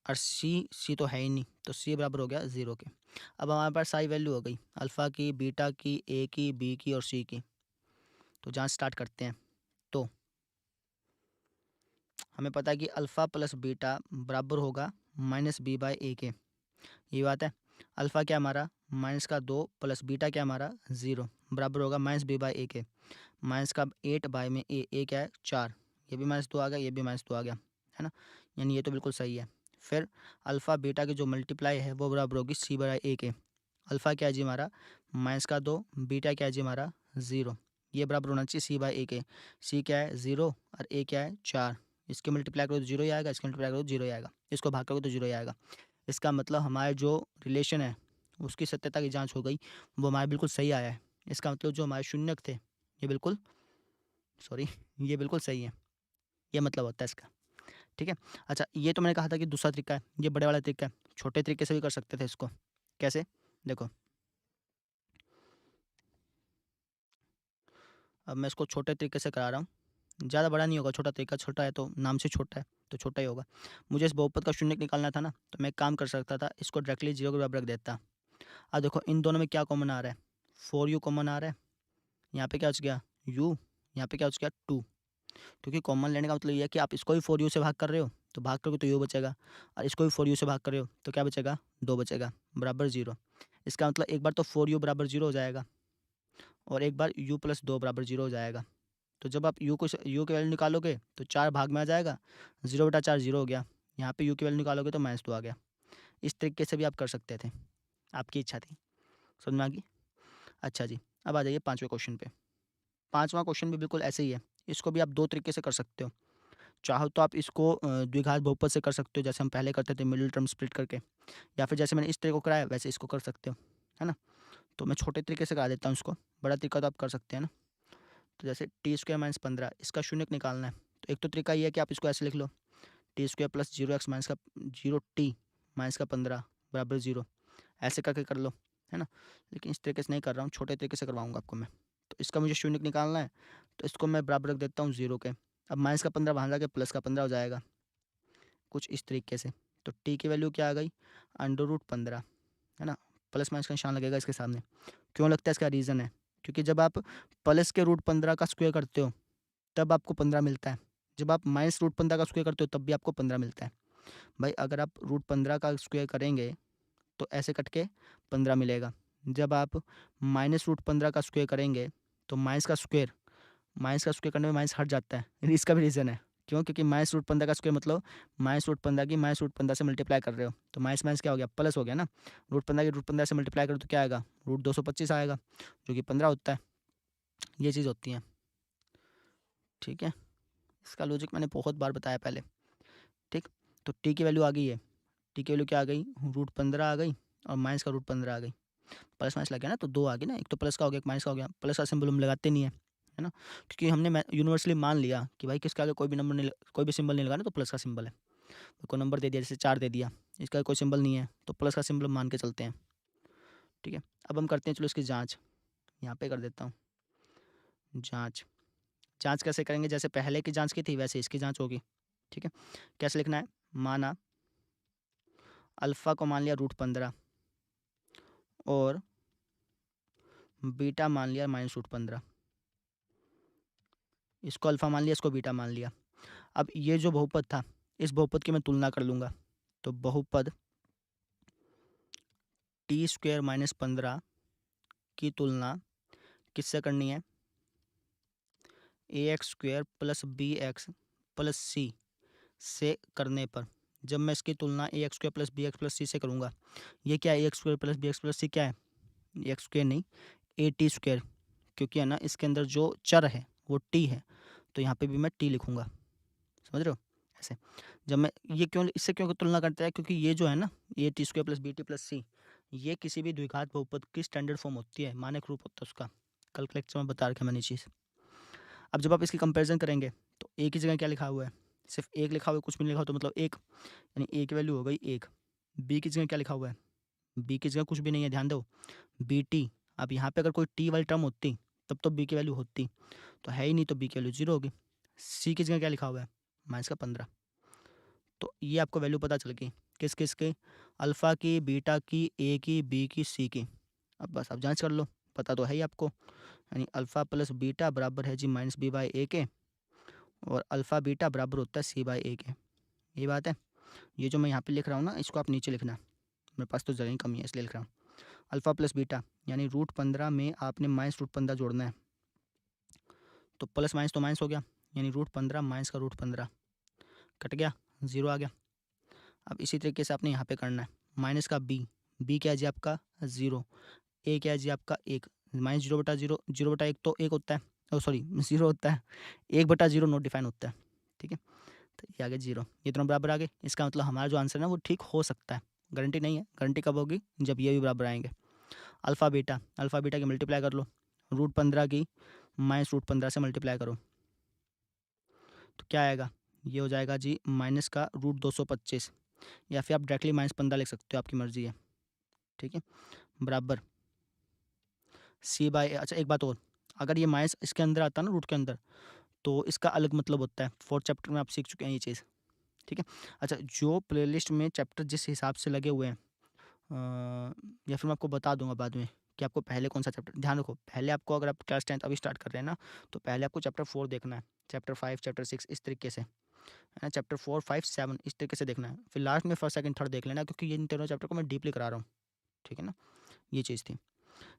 और c तो है ही नहीं, तो c बराबर हो गया 0 के। अब हमारे पास सारी वैल्यू हो गई, अल्फ़ा की, बीटा की, a की, b की और c की। तो जांच स्टार्ट करते हैं। तो हमें पता है कि अल्फ़ा + बीटा बराबर होगा -b/a के, ये बात है। अल्फ़ा क्या हमारा -2 प्लस बीटा क्या हमारा 0 बराबर होगा -b/a के। माइनस का 8 बाय में a क्या है 4, ये भी -2 आ गया, ये भी -2 आ गया, है ना। यानी ये तो बिल्कुल सही है। फिर अल्फ़ा बीटा की जो मल्टीप्लाई है वो बराबर होगी c/a के। अल्फ़ा क्या है जी हमारा -2, बीटा क्या है जी हमारा 0, ये बराबर होना चाहिए c/a के। c क्या है 0 और a क्या है 4। इसके मल्टीप्लाई करो तो 0 ही आएगा, इसके मल्टीप्लाई करो तो 0 ही आएगा, इसको भाग करोगे तो 0 ही आएगा। इसका मतलब हमारे जो रिलेशन है उसकी सत्यता की जांच हो गई, वो हमारे बिल्कुल सही आया है। इसका मतलब जो हमारे शून्यक थे ये बिल्कुल ये बिल्कुल सही है, ये मतलब होता है इसका। ठीक है, अच्छा ये तो मैंने कहा था कि दूसरा तरीका है, ये बड़े वाला तरीका है। छोटे तरीके से भी कर सकते थे इसको। कैसे? देखो, अब मैं इसको छोटे तरीके से करा रहा हूँ, ज़्यादा बड़ा नहीं होगा, छोटा तरीका, छोटा है तो नाम से छोटा है तो छोटा ही होगा। मुझे इस बहुपद का शून्य निकालना था ना, तो मैं एक काम कर सकता था, इसको डायरेक्टली 0 के बराबर रख देता। अब देखो इन दोनों में क्या कॉमन आ रहा है, 4u कॉमन आ रहा है, यहाँ पे क्या बच गया u, यहाँ पे क्या बच गया 2, क्योंकि कॉमन लेने का मतलब ये है कि आप इसको भी 4u से भाग कर रहे हो तो भाग करोगे तो u बचेगा, और इसको भी 4u से भाग कर रहे हो तो क्या बचेगा 2 बचेगा, बराबर 0। इसका मतलब एक बार तो 4u बराबर 0 हो जाएगा और एक बार u प्लस 2 बराबर 0 हो जाएगा। तो जब आप u की वैल्यू निकालोगे तो 4 भाग में आ जाएगा, 0/4 0 हो गया। यहाँ पे u की वैल्यू निकालोगे तो -2 आ गया। इस तरीके से भी आप कर सकते थे, आपकी इच्छा थी। समझ में आ गई? अच्छा जी, अब आ जाइए 5वें क्वेश्चन पे। 5वां क्वेश्चन भी बिल्कुल ऐसे ही है। इसको भी आप 2 तरीके से कर सकते हो। चाहो तो आप इसको द्विघात बहुपद से कर सकते हो, जैसे हम पहले करते थे मिडिल टर्म स्प्लिट करके, या फिर जैसे मैंने इस तरीके को कराया वैसे इसको कर सकते हो, है ना? तो मैं छोटे तरीके से करा देता हूँ इसको, बड़ा तरीका तो आप कर सकते हैं ना। तो जैसे t² - 15 इसका शून्यक निकालना है, तो एक तो तरीका ये है कि आप इसको ऐसे लिख लो, t² + 0x - 0t - 15 बराबर 0, ऐसे करके कर लो, है ना? लेकिन इस तरीके से नहीं कर रहा हूँ, छोटे तरीके से करवाऊँगा आपको मैं। तो इसका मुझे शून्यक निकालना है, तो इसको मैं बराबर रख देता हूँ 0 के। अब -15 वहाँ जाके +15 हो जाएगा, कुछ इस तरीके से। तो t की वैल्यू क्या आ गई, √15, है ना? प्लस माइनस का निशान लगेगा इसके सामने। क्यों लगता है, इसका रीज़न है, क्योंकि जब आप प्लस के √15 का स्क्वायर करते हो तब आपको 15 मिलता है, जब आप -√15 का स्क्वायर करते हो तब भी आपको 15 मिलता है। भाई अगर आप √15 का स्क्वायर करेंगे तो ऐसे कट के 15 मिलेगा, जब आप -√15 का स्क्वायर करेंगे तो माइनस का स्क्वायर करने में माइनस हट जाता है। इसका भी रीज़न है, क्यों? क्योंकि -√15 का स्क्वायर मतलब -√15 की -√15 से मल्टीप्लाई कर रहे हो, तो माइनस माइनस क्या हो गया, प्लस हो गया ना। √15 की √15 से मल्टीप्लाई करो तो क्या आएगा, √225 आएगा, जो कि 15 होता है। ये चीज़ होती है, ठीक है? इसका लॉजिक मैंने बहुत बार बताया पहले, ठीक? तो टी की वैल्यू आ गई है, टी की वैल्यू क्या आ गई, √15 आ गई और माइनस का √15 आ गई। प्लस माइनस लग गया ना, तो 2 आ गई ना, एक तो प्लस का हो गया, एक माइनस का हो गया। प्लस का सिंबल हम लगाते नहीं है, है ना? क्योंकि हमने यूनिवर्सली मान लिया कि भाई किसके आगे कोई भी नंबर नहीं, कोई भी सिंबल नहीं लगाना तो प्लस का सिंबल है। कोई नंबर दे दिया, जैसे 4 दे दिया, इसका कोई सिंबल नहीं है तो प्लस का सिंबल मान के चलते हैं, ठीक है? अब हम करते हैं, चलो इसकी जाँच, यहाँ पे कर देता हूँ जाँच। जाँच कैसे करेंगे, जैसे पहले की जाँच की थी वैसे इसकी जाँच होगी, ठीक है? कैसे लिखना है, माना अल्फ़ा को मान लिया √15 और बीटा मान लिया -√15, इसको अल्फ़ा मान लिया, इसको बीटा मान लिया। अब ये जो बहुपद था, इस बहुपद की मैं तुलना कर लूँगा, तो बहुपद t² - 15 की तुलना किससे करनी है, ax² + bx + c से करने पर, जब मैं इसकी तुलना ax² + bx + c से करूँगा, ये क्या है, ax² + bx + c क्या है, x² नहीं, at², क्योंकि है ना इसके अंदर जो चर है वो t है, तो यहाँ पे भी मैं t लिखूँगा, समझ रहे हो? ऐसे जब मैं ये इससे क्यों तुलना करता है, क्योंकि ये जो है ना at² + bt + c, ये किसी भी द्विघात बहुपद की स्टैंडर्ड फॉर्म होती है, मानक रूप होता है उसका। कल के लेक्चर में बता रखा मैंने चीज़। अब जब आप इसकी कंपैरिजन करेंगे तो ए की जगह क्या लिखा हुआ है, सिर्फ 1 लिखा हुआ है, कुछ भी नहीं लिखा हो तो मतलब 1, यानी ए की वैल्यू हो गई 1। बी की जगह क्या लिखा हुआ है, बी की जगह कुछ भी नहीं है, ध्यान दो, बी टी। अब यहाँ पे अगर कोई टी वाली टर्म होती तब तो बी की वैल्यू होती, तो है ही नहीं, तो बी की वैल्यू 0 होगी। सी की जगह क्या लिखा हुआ है, -15। तो ये आपको वैल्यू पता चल गई किस किस की, अल्फ़ा की, बीटा की, ए की, बी की, सी की। अब बस आप जांच कर लो, पता तो है ही आपको, यानी अल्फ़ा प्लस बीटा बराबर है जी -b/a के, और अल्फ़ा बीटा बराबर होता है c/a के। ये बात है। ये जो मैं यहाँ पे लिख रहा हूँ ना, इसको आप नीचे लिखना, मेरे पास तो जगह ही कमी है इसलिए लिख रहा हूँ। अल्फ़ा प्लस बीटा यानी √15 में आपने -√15 जोड़ना है, तो प्लस माइनस तो माइनस हो गया, यानी √15 माइनस का √15 कट गया, 0 आ गया। अब इसी तरीके से आपने यहाँ पे करना है, माइनस का बी क्या है जी आपका 0, ए क्या है जी आपका 1, -0/0, 0/1 तो 1 होता है, ओ सॉरी 0 होता है, 1/0 नॉट डिफाइन होता है, ठीक है? तो ये आ गया 0, ये दोनों बराबर आ गए। इसका मतलब हमारा जो आंसर है ना वो ठीक हो सकता है, गारंटी नहीं है। गारंटी कब होगी, जब ये भी बराबर आएंगे। अल्फ़ा बीटा की मल्टीप्लाई कर लो, √15 की -√15 से मल्टीप्लाई करो तो क्या आएगा, ये हो जाएगा जी माइनस का √225, या फिर आप डायरेक्टली -15 लिख सकते हो, आपकी मर्जी है, ठीक है? बराबर c/a। अच्छा एक बात और, अगर ये माइनस इसके अंदर आता ना रूट के अंदर, तो इसका अलग मतलब होता है। 4th चैप्टर में आप सीख चुके हैं ये चीज़, ठीक है। अच्छा, जो प्लेलिस्ट में चैप्टर जिस हिसाब से लगे हुए हैं या फिर मैं आपको बता दूंगा बाद में कि आपको पहले कौन सा चैप्टर, ध्यान रखो पहले आपको, अगर आप क्लास 10th अभी स्टार्ट कर रहे हैं ना, तो पहले आपको चैप्टर 4 देखना है, चैप्टर 5, चैप्टर 6 इस तरीके से, है ना, चैप्टर 4, 5, 7 इस तरीके से देखना है। फिर लास्ट में फर्स्ट, सेकंड, थर्ड देख लेना, क्योंकि ये इन तीनों चैप्टर को मैं डीपली करा रहा हूँ, ठीक है ना। ये चीज़ थी।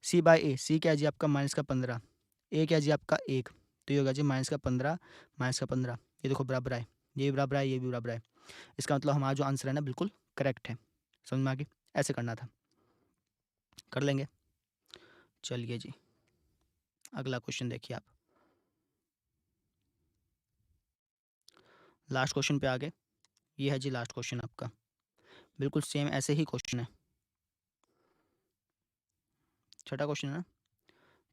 सी बाई ए, सी क्या है जी आपका -15, ए क्या है जी आपका 1, तो ये होगा जी -15, -15, ये देखो बराबर आए, ये भी बराबर आए, ये भी बराबर आए। इसका मतलब हमारा जो आंसर है ना बिल्कुल करेक्ट है। समझ में आ गई? ऐसे करना था, कर लेंगे। चलिए जी, अगला क्वेश्चन देखिए आप। लास्ट क्वेश्चन पे आ गए। ये है जी लास्ट क्वेश्चन आपका, बिल्कुल सेम ऐसे ही क्वेश्चन है। छठा क्वेश्चन है ना,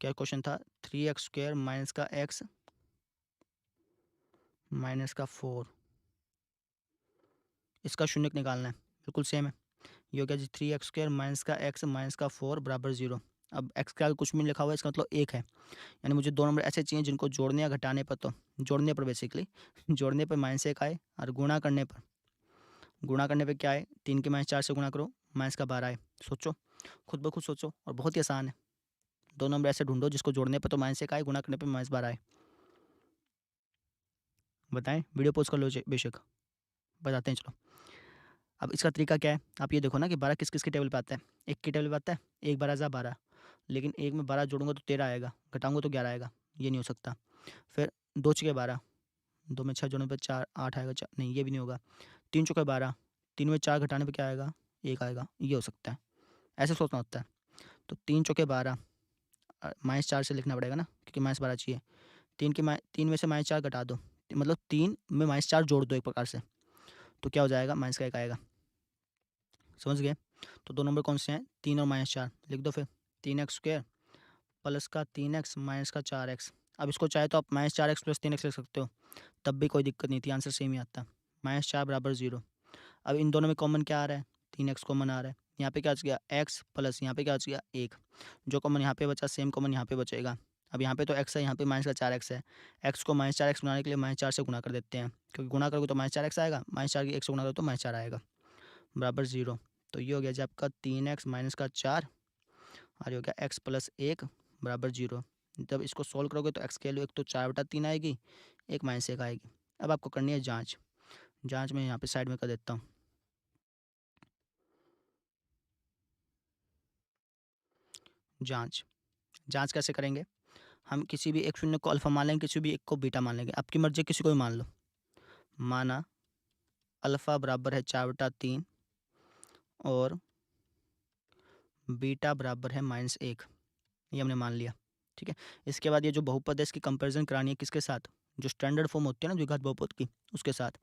क्या क्वेश्चन था, 3x² माइनस का x माइनस का 4, इसका शून्य निकालना है, बिल्कुल सेम है। ये हो गया जी 3x² माइनस का x माइनस का 4 बराबर 0। अब x के आगे कुछ भी नहीं लिखा हुआ है, इसका मतलब 1 है, यानी मुझे दो नंबर ऐसे चाहिए जिनको जोड़ने या घटाने पर, तो जोड़ने पर बेसिकली जोड़ने पर -1 आए, और गुणा करने पे क्या है, 3 के -4 से गुणा करो, -12 आए। सोचो, खुद ब खुद सोचो, और बहुत ही आसान है। दो नंबर ऐसे ढूंढो जिसको जोड़ने पर तो -1 आए, गुणा करने पे -12 आए। बताएं, वीडियो पोस्ट कर लो बेशक, बताते हैं चलो। अब इसका तरीका क्या है, आप ये देखो ना कि 12 किस किस के टेबल पे आता है, एक के टेबल पे आता है, 1 12 जा 12, लेकिन एक में 12 जोड़ूंगा तो 13 आएगा, घटाऊंगा तो 11 आएगा, ये नहीं हो सकता। फिर 2 छके 12, 2 में 6 जोड़ने पर 4 8 आएगा, नहीं ये भी नहीं होगा। 3 चौके 12, 3 में 4 घटाने पर क्या आएगा, 1 आएगा, ये हो सकता है। ऐसे सोचना होता है। तो 3 चौके 12, -4 से लिखना पड़ेगा ना, क्योंकि -12 चाहिए। 3 में से -4 घटा दो, मतलब 3 में -4 जोड़ दो एक प्रकार से, तो क्या हो जाएगा, -1 आएगा। समझ गए? तो दो नंबर कौन से हैं, 3 और -4 लिख दो। फिर 3x² प्लस का 3x माइनस का 4x। अब इसको चाहे तो आप -4x प्लस 3x लिख सकते हो, तब भी कोई दिक्कत नहीं थी, आंसर सेम ही आता। -4 बराबर 0। अब इन दोनों में कॉमन क्या आ रहा है, 3x कॉमन आ रहा है। यहाँ पे क्या बच गया, x प्लस यहाँ पे क्या बच गया 1, जो कॉमन यहाँ पे बचा सेम कॉमन यहाँ पे बचेगा। अब यहाँ पे तो x है, यहाँ पे -4x है, x को -4x बनाने के लिए -4 से गुणा कर देते हैं, क्योंकि गुणा करोगे तो -4x आएगा, -4 की 1 से गुणा करो तो -4 आएगा, बराबर 0। तो ये हो गया जी आपका 3x माइनस का 4, और ये हो गया x प्लस 1 बराबर 0। जब इसको सोल्व करोगे तो x की वैल्यू एक तो 4/3 आएगी, एक -1 आएगी। अब आपको करनी है जांच, जांच में यहाँ पे साइड में कर देता हूँ। जांच, जांच कैसे करेंगे, हम किसी भी एक शून्य को अल्फा मान लेंगे, किसी भी एक को बीटा मान लेंगे, आपकी मर्जी, किसी को भी मान लो। माना अल्फा बराबर है 4/3 और बीटा बराबर है -1, ये हमने मान लिया, ठीक है। इसके बाद ये जो बहुपद है इसकी कंपैरिजन करानी है किसके साथ, जो स्टैंडर्ड फॉर्म होती है ना द्विघात बहुपद की, उसके साथ।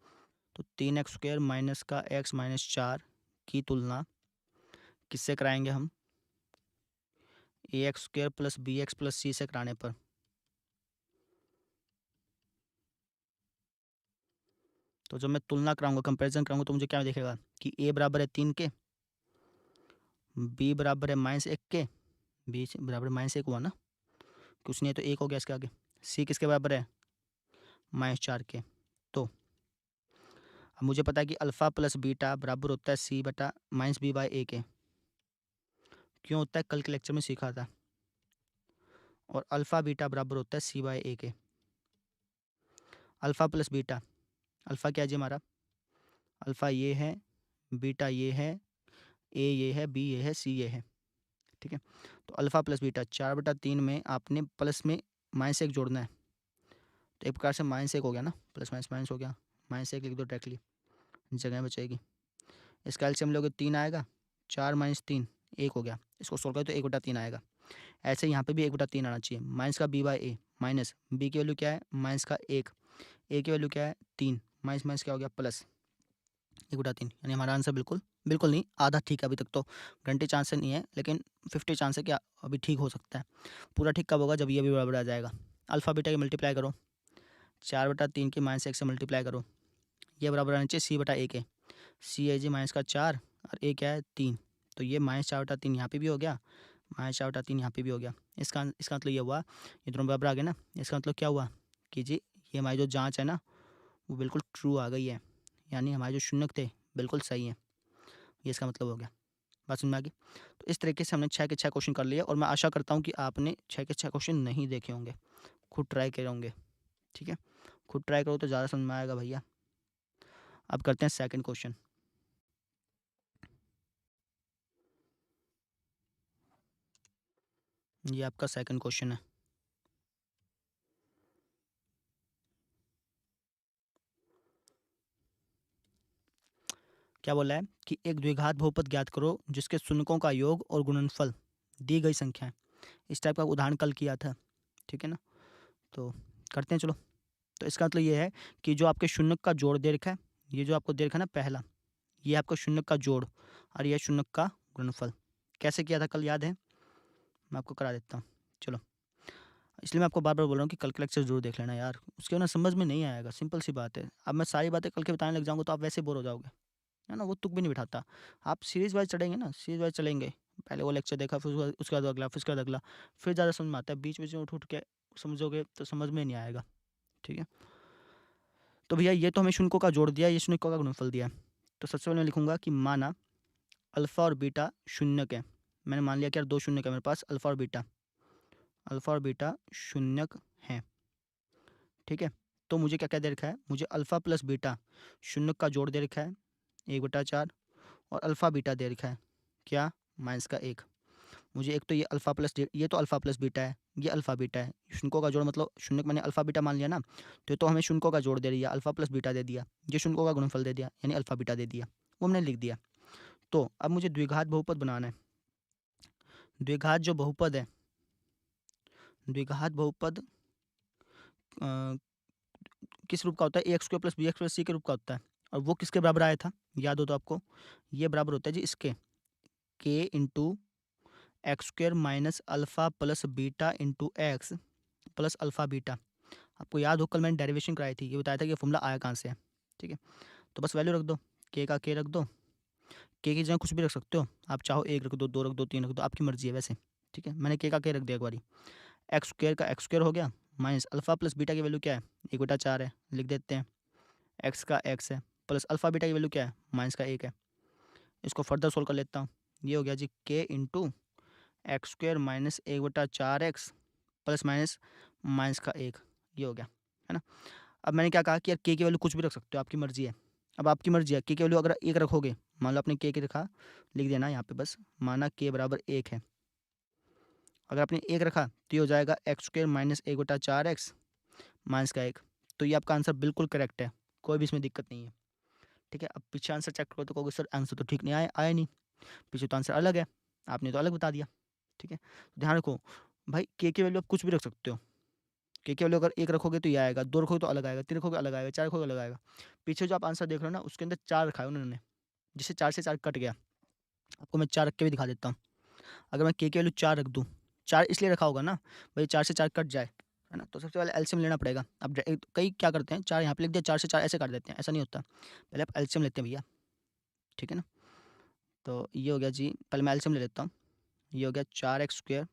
तो 3x² माइनस का x माइनस 4 की तुलना किससे कराएंगे हम, ax² plus bx plus c से कराने पर। तो जब मैं तुलना कराऊंगा, कंपैरिजन कराऊंगा, तो मुझे क्या दिखेगा कि a बराबर है 3 के, b बराबर है -1 के, b बराबर -1 हुआ ना, कुछ नहीं है तो 1 हो गया इसके आगे, c किसके बराबर है -4 के। तो अब मुझे पता है कि अल्फ़ा प्लस बीटा बराबर होता है c बटा -b/a के। क्यों होता है, कल के लेक्चर में सीखा था। और अल्फ़ा बीटा बराबर होता है c/a के। अल्फ़ा प्लस बीटा, अल्फ़ा क्या है जी हमारा, अल्फ़ा ये है, बीटा ये है, ए ये है, बी ये है, सी ये है, ठीक है। तो अल्फ़ा प्लस बीटा 4/3 में आपने प्लस में -1 जोड़ना है, तो एक प्रकार से -1 हो गया ना, प्लस माइनस माइनस हो गया, -1 लिख दो डायरेक्टली, जगह बचेगी। इसका एलसीएम लोगे 3 आएगा, 4 - 3 1 हो गया, इसको सोल्व करें तो 1/3 आएगा। ऐसे यहाँ पे भी 1/3 आना चाहिए, माइनस का b/a, माइनस b की वैल्यू क्या है माइनस का 1, a की वैल्यू क्या है 3, माइनस माइनस क्या हो गया प्लस 1/3, यानी हमारा आंसर बिल्कुल बिल्कुल नहीं, आधा ठीक है, अभी तक तो घंटे चांस से नहीं है, लेकिन 50 चांस है कि अभी ठीक हो सकता है। पूरा ठीक कब होगा, जब ये भी बराबर आ जाएगा। अल्फ़ा बीटा की मल्टीप्लाई करो, 4/3 की -1 से मल्टीप्लाई करो, ये बराबर आना चाहिए c/a के, सी है जी -4 और a क्या है 3, तो ये -4/3 यहाँ पे भी हो गया, -4/3 यहाँ पे भी हो गया। इसका इसका मतलब ये हुआ, ये दोनों बराबर आ गए ना, इसका मतलब क्या हुआ कि जी ये हमारी जो जांच है ना वो बिल्कुल ट्रू आ गई है, यानी हमारे जो शून्यक थे बिल्कुल सही हैं। ये इसका मतलब हो गया। बात समझ में आ गई? तो इस तरीके से हमने 6 के 6 क्वेश्चन कर लिए और मैं आशा करता हूँ कि आपने 6 के 6 क्वेश्चन नहीं देखे होंगे, खुद ट्राई करे होंगे। ठीक है, खुद ट्राई करो तो ज़्यादा समझ में आएगा भैया। अब करते हैं सेकंड क्वेश्चन। ये आपका सेकंड क्वेश्चन है। क्या बोला है कि एक द्विघात बहुपद ज्ञात करो जिसके शून्यकों का योग और गुणनफल दी गई संख्या है। इस टाइप का उदाहरण कल किया था, ठीक है ना। तो करते हैं चलो। तो इसका मतलब ये है कि जो आपके शून्यक का जोड़ दे रखा है, ये जो आपको दे रखा है ना पहला, ये आपका शून्यक का जोड़ और ये शून्यक का गुणनफल। कैसे किया था कल, याद है? मैं आपको करा देता हूँ चलो। इसलिए मैं आपको बार बार बोल रहा हूँ कि कल का लेक्चर जरूर देख लेना यार, उसके बिना समझ में नहीं आएगा। सिंपल सी बात है। अब मैं सारी बातें कल के बताने लग जाऊँगा तो आप वैसे बोर हो जाओगे, है ना। वो तुक भी नहीं बिठाता। आप सीरीज वाइज चढ़ेंगे ना, सीरीज वाइज चलेंगे। पहले वो लेक्चर देखा, फिर उसके बाद अगला, फिर उसके बाद अगला, फिर ज़्यादा समझ में आता है। बीच बीच में उठ उठ के समझोगे तो समझ में नहीं आएगा। ठीक है, तो भैया ये तो हमें शून्यों का जोड़ दिया, ये शून्यों का गुणनफल दिया। तो सबसे पहले मैं लिखूंगा कि माना अल्फा और बीटा शून्यक है। मैंने मान लिया कि यार दो शून्यक है मेरे पास, अल्फा और बीटा, अल्फा और बीटा शून्यक हैं। ठीक है, तो मुझे क्या क्या दे रखा है, मुझे अल्फा प्लस बीटा शून्यक का जोड़ दे रखा है 1/4, और अल्फा बीटा दे रखा है क्या, -1। मुझे एक तो ये अल्फा प्लस, ये तो अल्फा प्लस बीटा है, ये अल्फा बीटा है। शून्यों का जोड़ मतलब शून्यक मैंने अल्फा बीटा मान लिया ना, तो ये तो हमें शून्यों का जोड़ दे दिया, अल्फा प्लस बीटा दे दिया। ये शून्यों का गुणनफल दे दिया, यानी अल्फा बीटा दे दिया, वो हमने लिख दिया। तो अब मुझे द्विघात बहुपद बनाना है। द्विघात जो बहुपद है, द्विघात बहुपद किस रूप का होता है, a x square plus b x plus c के रूप का होता है। और वो किसके बराबर आया था, याद हो तो आपको, ये बराबर होता है जी इसके, के into x square minus alpha plus beta into x plus alpha beta. आपको याद हो कल मैंने डेरिवेशन कराई थी, ये बताया था कि फॉर्मूला आया कहाँ से है। ठीक है, तो बस वैल्यू रख दो, के का के रख दो, के की जगह कुछ भी रख सकते हो आप, चाहो 1 रख दो, 2 रख दो, 3 रख दो, आपकी मर्जी है वैसे। ठीक है, मैंने के का के रख दिया एक बारी। एक्स स्क्वायर का एक्स स्क्वायर हो गया, माइनस अल्फा प्लस बीटा की वैल्यू क्या है, 1/4 है, लिख देते हैं। एक्स का एक्स है, प्लस अल्फा बीटा की वैल्यू क्या है, -1 है। इसको फर्दर सोल्व कर लेता हूँ। ये हो गया जी के into x square minus 1/4 x plus minus -1, ये हो गया, है ना। अब मैंने क्या कहा कि यार के की वैल्यू कुछ भी रख सकते हो, आपकी मर्जी है। अब आपकी मर्जी है, के की वैल्यू अगर 1 रखोगे, मान लो आपने के रखा, लिख देना यहाँ पे बस, माना के बराबर 1 है। अगर आपने 1 रखा तो ये हो जाएगा एक्स स्क्वायर माइनस 1/4 एक्स -1। तो ये आपका आंसर बिल्कुल करेक्ट है, कोई भी इसमें दिक्कत नहीं है। ठीक है, अब पीछे आंसर चेक करो तो कहोगे सर आंसर तो ठीक नहीं आया, आया नहीं, पीछे तो आंसर अलग है, आपने तो अलग बता दिया। ठीक है, तो ध्यान रखो भाई, के की वैल्यू आप कुछ भी रख सकते हो। के की वैल्यू अगर 1 रखोगे तो ये आएगा, 2 रखोगे तो अलग आएगा, 3 रखोगे अलग आएगा, 4 रखोगे अलग आएगा। पीछे जो आप आंसर देख रहे हो ना उसके अंदर 4 रखा है उन्होंने, जिससे 4 से 4 कट गया। आपको मैं 4 रख के भी दिखा देता हूँ। अगर मैं के की वैल्यू 4 रख दूँ, 4 इसलिए रखा होगा ना भाई 4 से 4 कट जाए, है ना। तो सबसे पहले एलसीएम लेना पड़ेगा। अब कई क्या करते हैं, 4 यहाँ पे लिख दिया, 4 से 4 ऐसे काट देते हैं, ऐसा नहीं होता। पहले आप एलसीएम लेते हैं भैया, ठीक है ना। तो ये हो गया जी, पहले मैं एलसीएम ले लेता हूँ। ये हो गया 4x²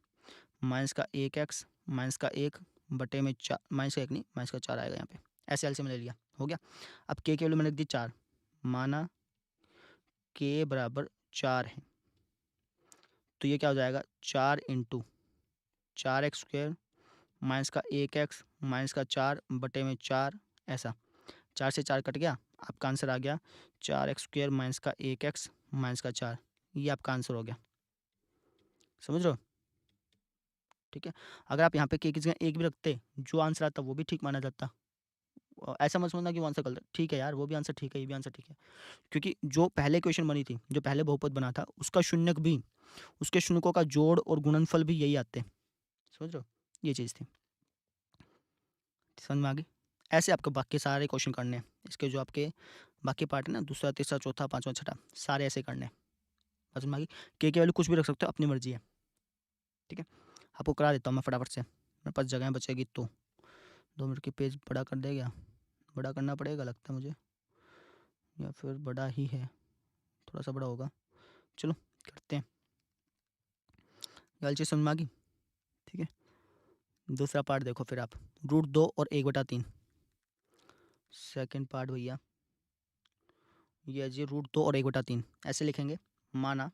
माइनस का 1x माइनस का 1 बटे में 4, माइनस का 1 नहीं, माइनस का 4 आएगा यहाँ पे, ऐसे एलसीएम ले लिया, हो गया। अब के की वैल्यू मैंने लिख दी 4, माना के बराबर 4 है, तो ये क्या हो जाएगा, 4 इंटू 4x² माइनस का 1x माइनस का 4 बटे में 4, ऐसा 4 से 4 कट गया, आपका आंसर आ गया 4x² माइनस का 1x माइनस का 4, ये आपका आंसर हो गया। समझ रहे हो? ठीक है, अगर आप यहाँ पे के की जगह 1 भी रखते, जो आंसर आता वो भी ठीक माना जाता। ऐसा मत समझना कि वो आंसर गलत है, ठीक है यार, वो भी आंसर ठीक है, ये भी आंसर ठीक है। क्योंकि जो पहले क्वेश्चन बनी थी, जो पहले बहुपद बना था, उसका शून्यक भी, उसके शून्यकों का जोड़ और गुणनफल भी यही आते हैं। समझ रहे हो? ये चीज़ थी, समझ में आ गई। ऐसे आपको बाकी सारे क्वेश्चन करने हैं, इसके जो आपके बाकी पार्ट है ना, दूसरा तीसरा चौथा पाँचवा छठा, सारे ऐसे करने हैं। समझ में आ गई। के की वैल्यू कुछ भी रख सकते हो, अपनी मर्जी है। ठीक है, आपको करा देता हूँ मैं फटाफट से, मेरे पास जगह बचेगी तो। 2 मिनट की पेज बड़ा कर देगा, बड़ा करना पड़ेगा लगता है मुझे, या फिर बड़ा ही है, थोड़ा सा बड़ा होगा। चलो करते हैं, चीज़ समझ में आ गई। ठीक है, दूसरा पार्ट देखो फिर आप, √2 और 1/3। सेकंड पार्ट भैया ये जी √2 और 1/3 ऐसे लिखेंगे। माना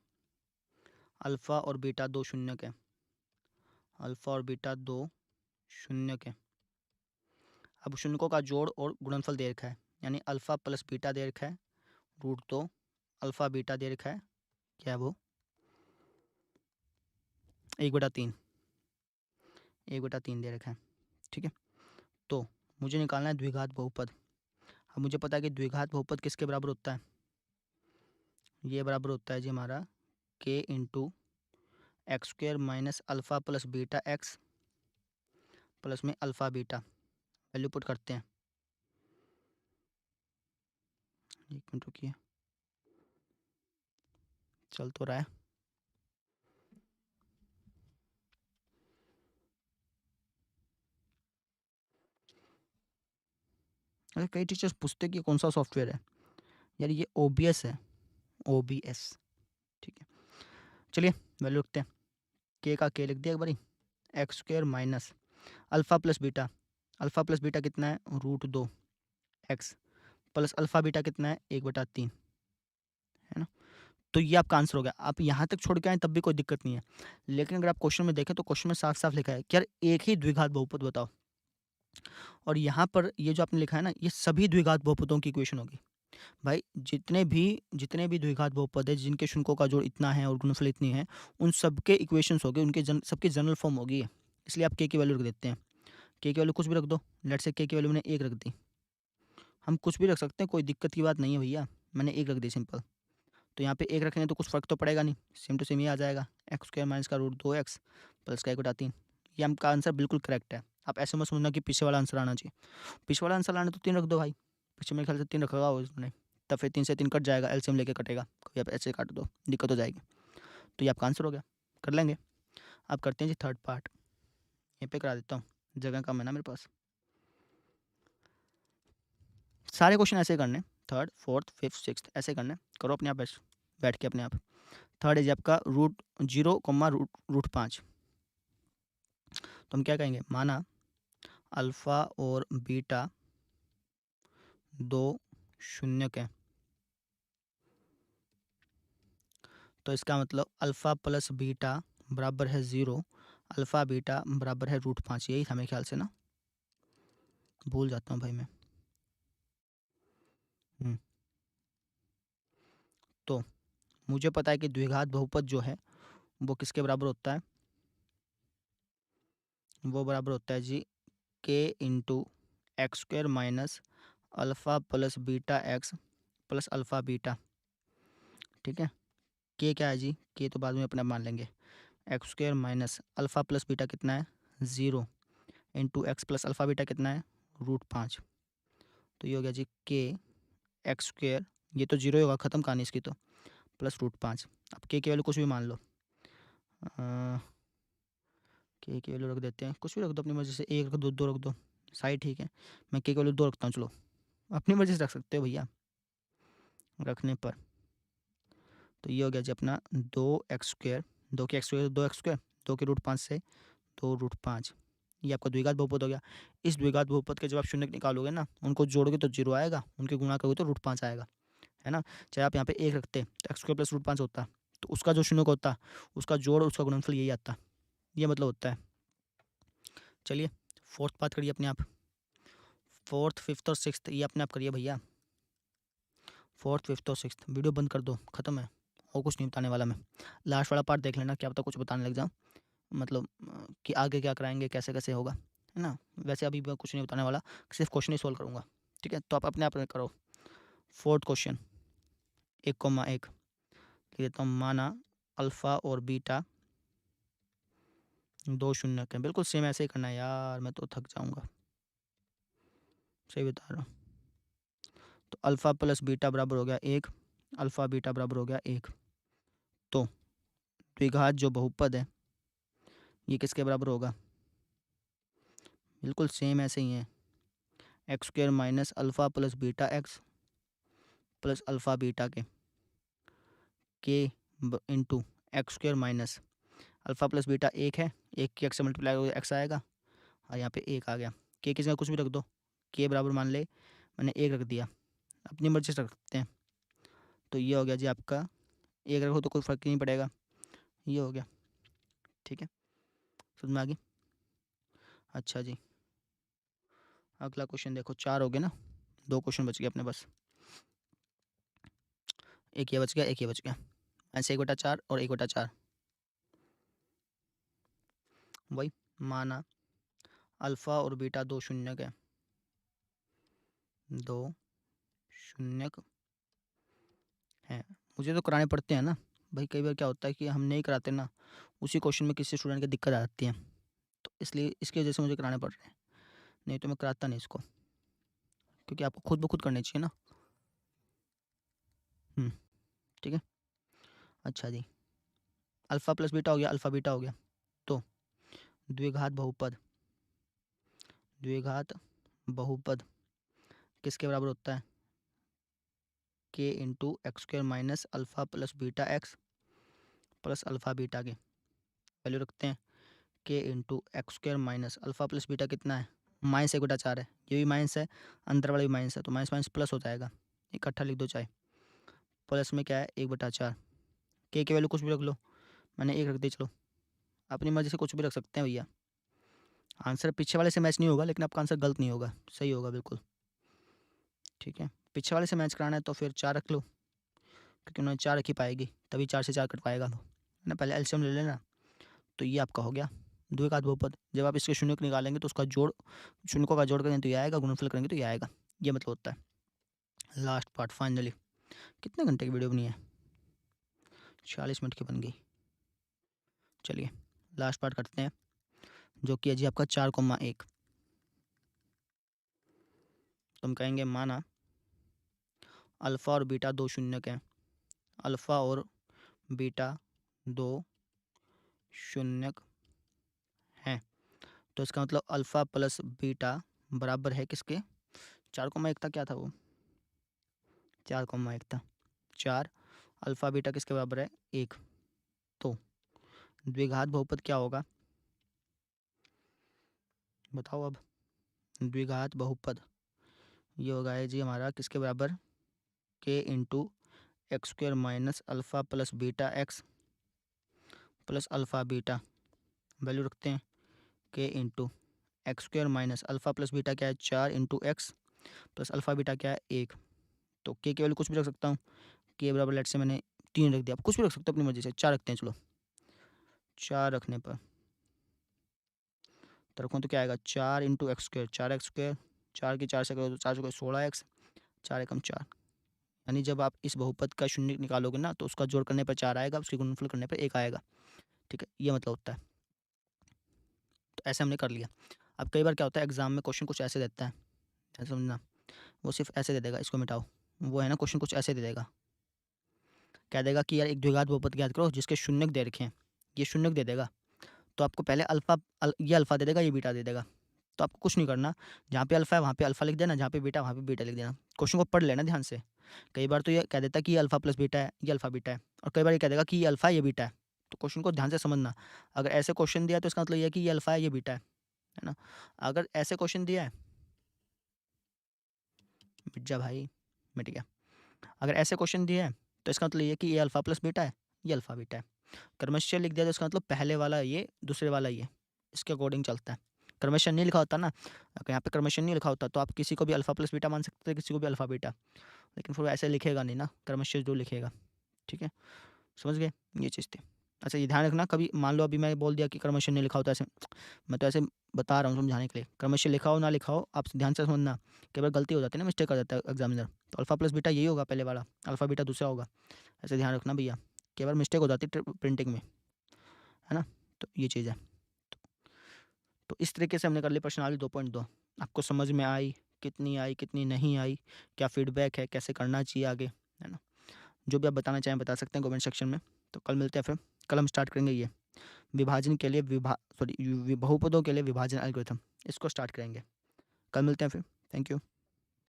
अल्फ़ा और बीटा दो शून्य के, अल्फ़ा और बीटा दो शून्य के। अब शून्यों का जोड़ और गुणनफल दे रखा है, यानी अल्फ़ा प्लस बीटा दे रखा है √2, अल्फ़ा बीटा दे रखा है क्या है वो 1/3, 1/3 दे रखा है। ठीक है, तो मुझे निकालना है द्विघात बहुपद। अब मुझे पता है कि द्विघात बहुपद किसके बराबर होता है, ये बराबर होता है जी हमारा k into x square minus alpha plus beta x plus में अल्फ़ा बीटा। वैल्यू पुट करते हैं, 1 मिनट रुकिए, चल तो रहा है। अरे कई टीचर्स पूछते कि कौन सा सॉफ्टवेयर है, यार ये OBS है, OBS। ठीक है, चलिए वैल्यू रखते हैं। k का k लिख दिया एक बारी, x square minus alpha plus beta, alpha plus beta कितना है √2 एक्स प्लस अल्फ़ा बीटा कितना है 1/3, है ना। तो ये आपका आंसर हो गया। आप यहाँ तक छोड़ के आए तब भी कोई दिक्कत नहीं है, लेकिन अगर आप क्वेश्चन में देखें तो क्वेश्चन में साफ साफ लिखा है कि यार एक ही द्विघात बहुपद बताओ, और यहाँ पर ये जो आपने लिखा है ना, ये सभी द्विघात बहुपदों की इक्वेशन होगी भाई। जितने भी द्विघात बहुपद है जिनके शुल्कों का जोड़ इतना है और गुणनफल इतनी है, उन सबके इक्वेशंस होंगे, उनके सबकी जनरल फॉर्म होगी। इसलिए आप k की वैल्यू रख देते हैं, k की वैल्यू कुछ भी रख दो। लेट से k की वैल्यू मैंने 1 रख दी, हम कुछ भी रख सकते हैं, कोई दिक्कत की बात नहीं है भैया, मैंने 1 रख दी सिंपल। तो यहाँ पे 1 रखेंगे तो कुछ फ़र्क तो पड़ेगा नहीं, सेम टू सेम ये आ जाएगा, एक्स स्क्वायर माइनस का √2 एक्स प्लस का 1/3। ये आपका आंसर बिल्कुल करेक्ट है। आप ऐसे मत समझना कि पीछे वाला आंसर आना चाहिए, पीछे वाला आंसर आना तो 3 रख दो भाई, पीछे मेरे ख्याल से 3 रखा होगा उसने, तब फिर 3 से 3 कट जाएगा, एलसीएम लेके कटेगा, कभी आप ऐसे काट दो दिक्कत हो जाएगी। तो ये आपका आंसर हो गया, कर लेंगे। अब करते हैं जी थर्ड पार्ट, यहीं पे करा देता हूँ, जगह कम है ना मेरे पास। सारे क्वेश्चन ऐसे करने, थर्ड फोर्थ फिफ्थ सिक्स्थ ऐसे करने, करो अपने आप बैठ के अपने आप। थर्ड है जी आपका √0, तो हम क्या कहेंगे, माना अल्फ़ा और बीटा दो शून्य के, तो इसका मतलब अल्फ़ा प्लस बीटा बराबर है 0, अल्फ़ा बीटा बराबर है √5, यही था मेरे ख्याल से ना, भूल जाता हूँ भाई मैं। तो मुझे पता है कि द्विघात बहुपद जो है वो किसके बराबर होता है, वो बराबर होता है जी k into x square minus alpha plus beta x plus alpha beta. ठीक है, k क्या है जी, k तो बाद में अपने आप मान लेंगे, x square minus alpha plus beta कितना है 0 into x plus alpha beta कितना है √5। तो ये हो गया जी k एक्स स्क्वायर, ये तो 0 ही होगा, ख़त्म कहानी इसकी तो, प्लस √5। अब k की वैल्यू कुछ भी मान लो, k की वैल्यू रख देते हैं, कुछ भी रख दो अपनी मर्ज़ी से, 1 रख दो, 2 रख दो, साइड ठीक है। मैं k की वैल्यू 2 रखता हूँ, चलो अपनी मर्ज़ी से रख सकते हो भैया रखने पर। तो ये हो गया जी अपना 2x स्क्वायर, 2 के एक्स स्क्वायर 2x स्क्वायर, 2 के √5 से 2√5, ये आपका द्विघात बहुपद हो गया। इस द्विघात बहुपद के जब आप शून्य निकालोगे ना, उनको जोड़ोगे तो 0 आएगा, उनके गुणा करोगे तो √5 आएगा, है ना। चाहे आप यहाँ पे 1 रखते तो एक्स स्क्वायर प्लस √5 होता, तो उसका जो शून्य का होता उसका जोड़ उसका गुणनफल यही आता, ये मतलब होता है। चलिए फोर्थ बात करिए अपने आप, फोर्थ फिफ्थ और सिक्स्थ ये अपने आप करिए भैया, फोर्थ फिफ्थ और सिक्स्थ। वीडियो बंद कर दो, ख़त्म है, और कुछ नहीं बताने वाला मैं। लास्ट वाला पार्ट देख लेना, क्या पता कुछ बताने लग जाऊँ, मतलब कि आगे क्या कराएंगे, कैसे कैसे होगा, है ना। वैसे अभी मैं कुछ नहीं बताने वाला, सिर्फ क्वेश्चन ही सॉल्व करूँगा। ठीक है, तो आप अपने आप करो। फोर्थ क्वेश्चन 1,1 लिख देता हूँ, माना अल्फ़ा और बीटा दो शून्य के, बिल्कुल सेम ऐसे ही करना है यार, मैं तो थक जाऊँगा, सही बता रहा हूँ। तो अल्फ़ा प्लस बीटा बराबर हो गया 1, अल्फ़ा बीटा बराबर हो गया 1। तो द्विघात जो बहुपद है ये किसके बराबर होगा, बिल्कुल सेम ऐसे ही है, x square minus alpha plus beta x plus alpha beta के into x square minus alpha plus beta 1 है, 1 के एक्स से मल्टीप्लाई हो एक्स आएगा, और यहाँ पे 1 आ गया। के किसी का कुछ भी रख दो, के बराबर मान ले मैंने 1 रख दिया, अपनी मर्ज़ी से रख सकते हैं। तो ये हो गया जी आपका, 1 रखो तो कोई फ़र्क ही नहीं पड़ेगा, ये हो गया। ठीक है, समझ में आ गई? अच्छा जी, अगला क्वेश्चन देखो, 4 हो गए ना, 2 क्वेश्चन बच गए अपने पास। एक ये बच गया, एक ये बच गया। ऐसे 1/4 और 1/4 वही, माना अल्फ़ा और बीटा 2 शून्यक है, 2 शून्यक हैं। मुझे तो कराने पड़ते हैं ना भाई, कई बार क्या होता है कि हम नहीं कराते ना, उसी क्वेश्चन में किसी स्टूडेंट की दिक्कत आ जाती है, तो इसलिए इसकी वजह से मुझे कराने पड़ रहे हैं, नहीं तो मैं कराता नहीं इसको, क्योंकि आपको खुद ब खुद करनी चाहिए ना। ठीक है, अच्छा जी, अल्फ़ा प्लस बीटा हो गया, अल्फ़ा बीटा हो गया, तो द्विघात बहुपद, द्विघात बहुपद किसके बराबर होता है? के into x square minus alpha plus beta x plus alpha beta के वैल्यू रखते हैं, के into x square minus alpha plus beta कितना है? -1/4 है, ये भी माइनस है, अंदर वाला भी माइनस है, तो माइनस माइनस प्लस हो जाएगा, इकट्ठा लिख दो चाहे, प्लस में क्या है 1/4, के की वैल्यू कुछ भी रख लो, मैंने 1 रख दी, चलो अपनी मर्ज़ी से कुछ भी रख सकते हैं भैया, आंसर पीछे वाले से मैच नहीं होगा, लेकिन आपका आंसर गलत नहीं होगा, सही होगा बिल्कुल। ठीक है, पीछे वाले से मैच कराना है तो फिर 4 रख लो, क्योंकि उन्होंने 4 रख ही पाएगी, तभी 4 से 4 कट पाएगा, तो ना पहले एलसीएम ले लेना। तो ये आपका हो गया द्विघात बहुपद, जब आप इसके शून्य निकालेंगे तो उसका जोड़, शून्यों का जोड़ करेंगे तो ये आएगा, गुणनफल करेंगे तो ये आएगा, ये मतलब होता है। लास्ट पार्ट फाइनली, कितने घंटे की वीडियो बनी है? 40 मिनट की बन गई। चलिए लास्ट पार्ट करते हैं, जो कि है जी आपका 4,1। तो हम कहेंगे माना अल्फ़ा और बीटा 2 शून्यक हैं, अल्फ़ा और बीटा 2 शून्यक हैं, तो इसका मतलब अल्फ़ा प्लस बीटा बराबर है किसके? 4,1 था, क्या था वो? 4,1 था, 4 अल्फ़ा बीटा किसके बराबर है? 1। तो द्विघात बहुपद क्या होगा बताओ अब? द्विघात बहुपद ये होगा है जी हमारा किसके बराबर? के into x square minus alpha plus beta x plus alpha beta, value रखते हैं के into x square minus alpha plus beta क्या है? 4 into x plus alpha beta क्या है? 1। तो के की वैल्यू कुछ भी रख सकता हूँ, के बराबर लेट से मैंने 3 रख दिया, कुछ भी रख सकते हो अपनी मर्जी से, 4 रखते हैं, चलो 4 रखने पर तो रखूँ तो क्या आएगा? 4 into x square, 4x square, 4 की 4 से करो तो 4 से 16x, 4 एकम 4, यानी जब आप इस बहुपद का शून्य निकालोगे ना तो उसका जोड़ करने पर 4 आएगा, उसकी गुणनफल करने पर 1 आएगा। ठीक है, ये मतलब होता है। तो ऐसे हमने कर लिया। अब कई बार क्या होता है एग्जाम में क्वेश्चन कुछ ऐसे देता है, ऐसे समझना, वो सिर्फ ऐसे दे देगा, इसको मिटाओ, वो है ना क्वेश्चन कुछ ऐसे दे देगा, कह देगा कि यार एक द्विघात बहुपद ज्ञात करो जिसके शून्यक दे रखे हैं, ये शून्यक दे देगा, तो आपको पहले ये अल्फ़ा दे देगा, ये बीटा दे देगा, तो आपको कुछ नहीं करना, जहाँ पे अल्फ़ा है वहाँ पे अल्फ़ा लिख देना, जहाँ पे बीटा वहाँ पे बीटा लिख देना, क्वेश्चन को पढ़ लेना ध्यान से। कई बार तो ये कह देता है कि ये अल्फ़ा प्लस बीटा है, ये अल्फ़ा बीटा है, और कई बार ये कह देगा कि ये अल्फ़ा है, ये बीटा है, तो क्वेश्चन को ध्यान से समझना। अगर ऐसे क्वेश्चन दिया है तो इसका मतलब ये है कि ये अल्फ़ा है, ये बीटा है ना। अगर ऐसे क्वेश्चन दिया है, मिट जा भाई, मिट गया। अगर ऐसे क्वेश्चन दिया है तो इसका मतलब ये है कि ये अल्फ़ा प्लस बीटा है, ये अल्फ़ा बीटा है। क्रमशः लिख दिया तो इसका मतलब पहले वाला ये, दूसरे वाला ये, इसके अकॉर्डिंग चलता है। क्रमशः नहीं लिखा होता ना, अगर यहाँ पे क्रमशः नहीं लिखा होता तो आप किसी को भी अल्फ़ा प्लस बीटा मान सकते थे, किसी को भी अल्फ़ा बीटा, लेकिन फिर वो ऐसे लिखेगा नहीं ना, क्रमशः जो लिखेगा। ठीक है, समझ गए, ये चीज़ थी। अच्छा ये ध्यान रखना, कभी मान लो अभी मैं बोल दिया कि क्रमशः नहीं लिखा होता, ऐसे मैं तो ऐसे बता रहा हूँ समझाने के लिए, क्रमशः लिखा हो ना लिखा हो आप ध्यान से समझना, कई बार गलती हो जाती है ना, मिस्टेक कर जाता है एग्जामिनर, तो अल्फ़ा प्लस बीटा यही होगा पहले वाला, अल्फ़ा बीटा दूसरा होगा, ऐसे ध्यान रखना भैया, कई बार मिस्टेक हो जाती है प्रिंटिंग में, है ना। तो ये चीज़ है। तो इस तरीके से हमने कर ली प्रश्नावली 2.2। आपको समझ में आई, कितनी नहीं आई, क्या फीडबैक है, कैसे करना चाहिए आगे, है ना। जो भी आप बताना चाहें बता सकते हैं कमेंट सेक्शन में। तो कल मिलते हैं फिर, कल हम स्टार्ट करेंगे ये विभाजन के लिए बहुपदों के लिए विभाजन एल्गोरिथम, इसको स्टार्ट करेंगे। कल मिलते हैं फिर, थैंक यू।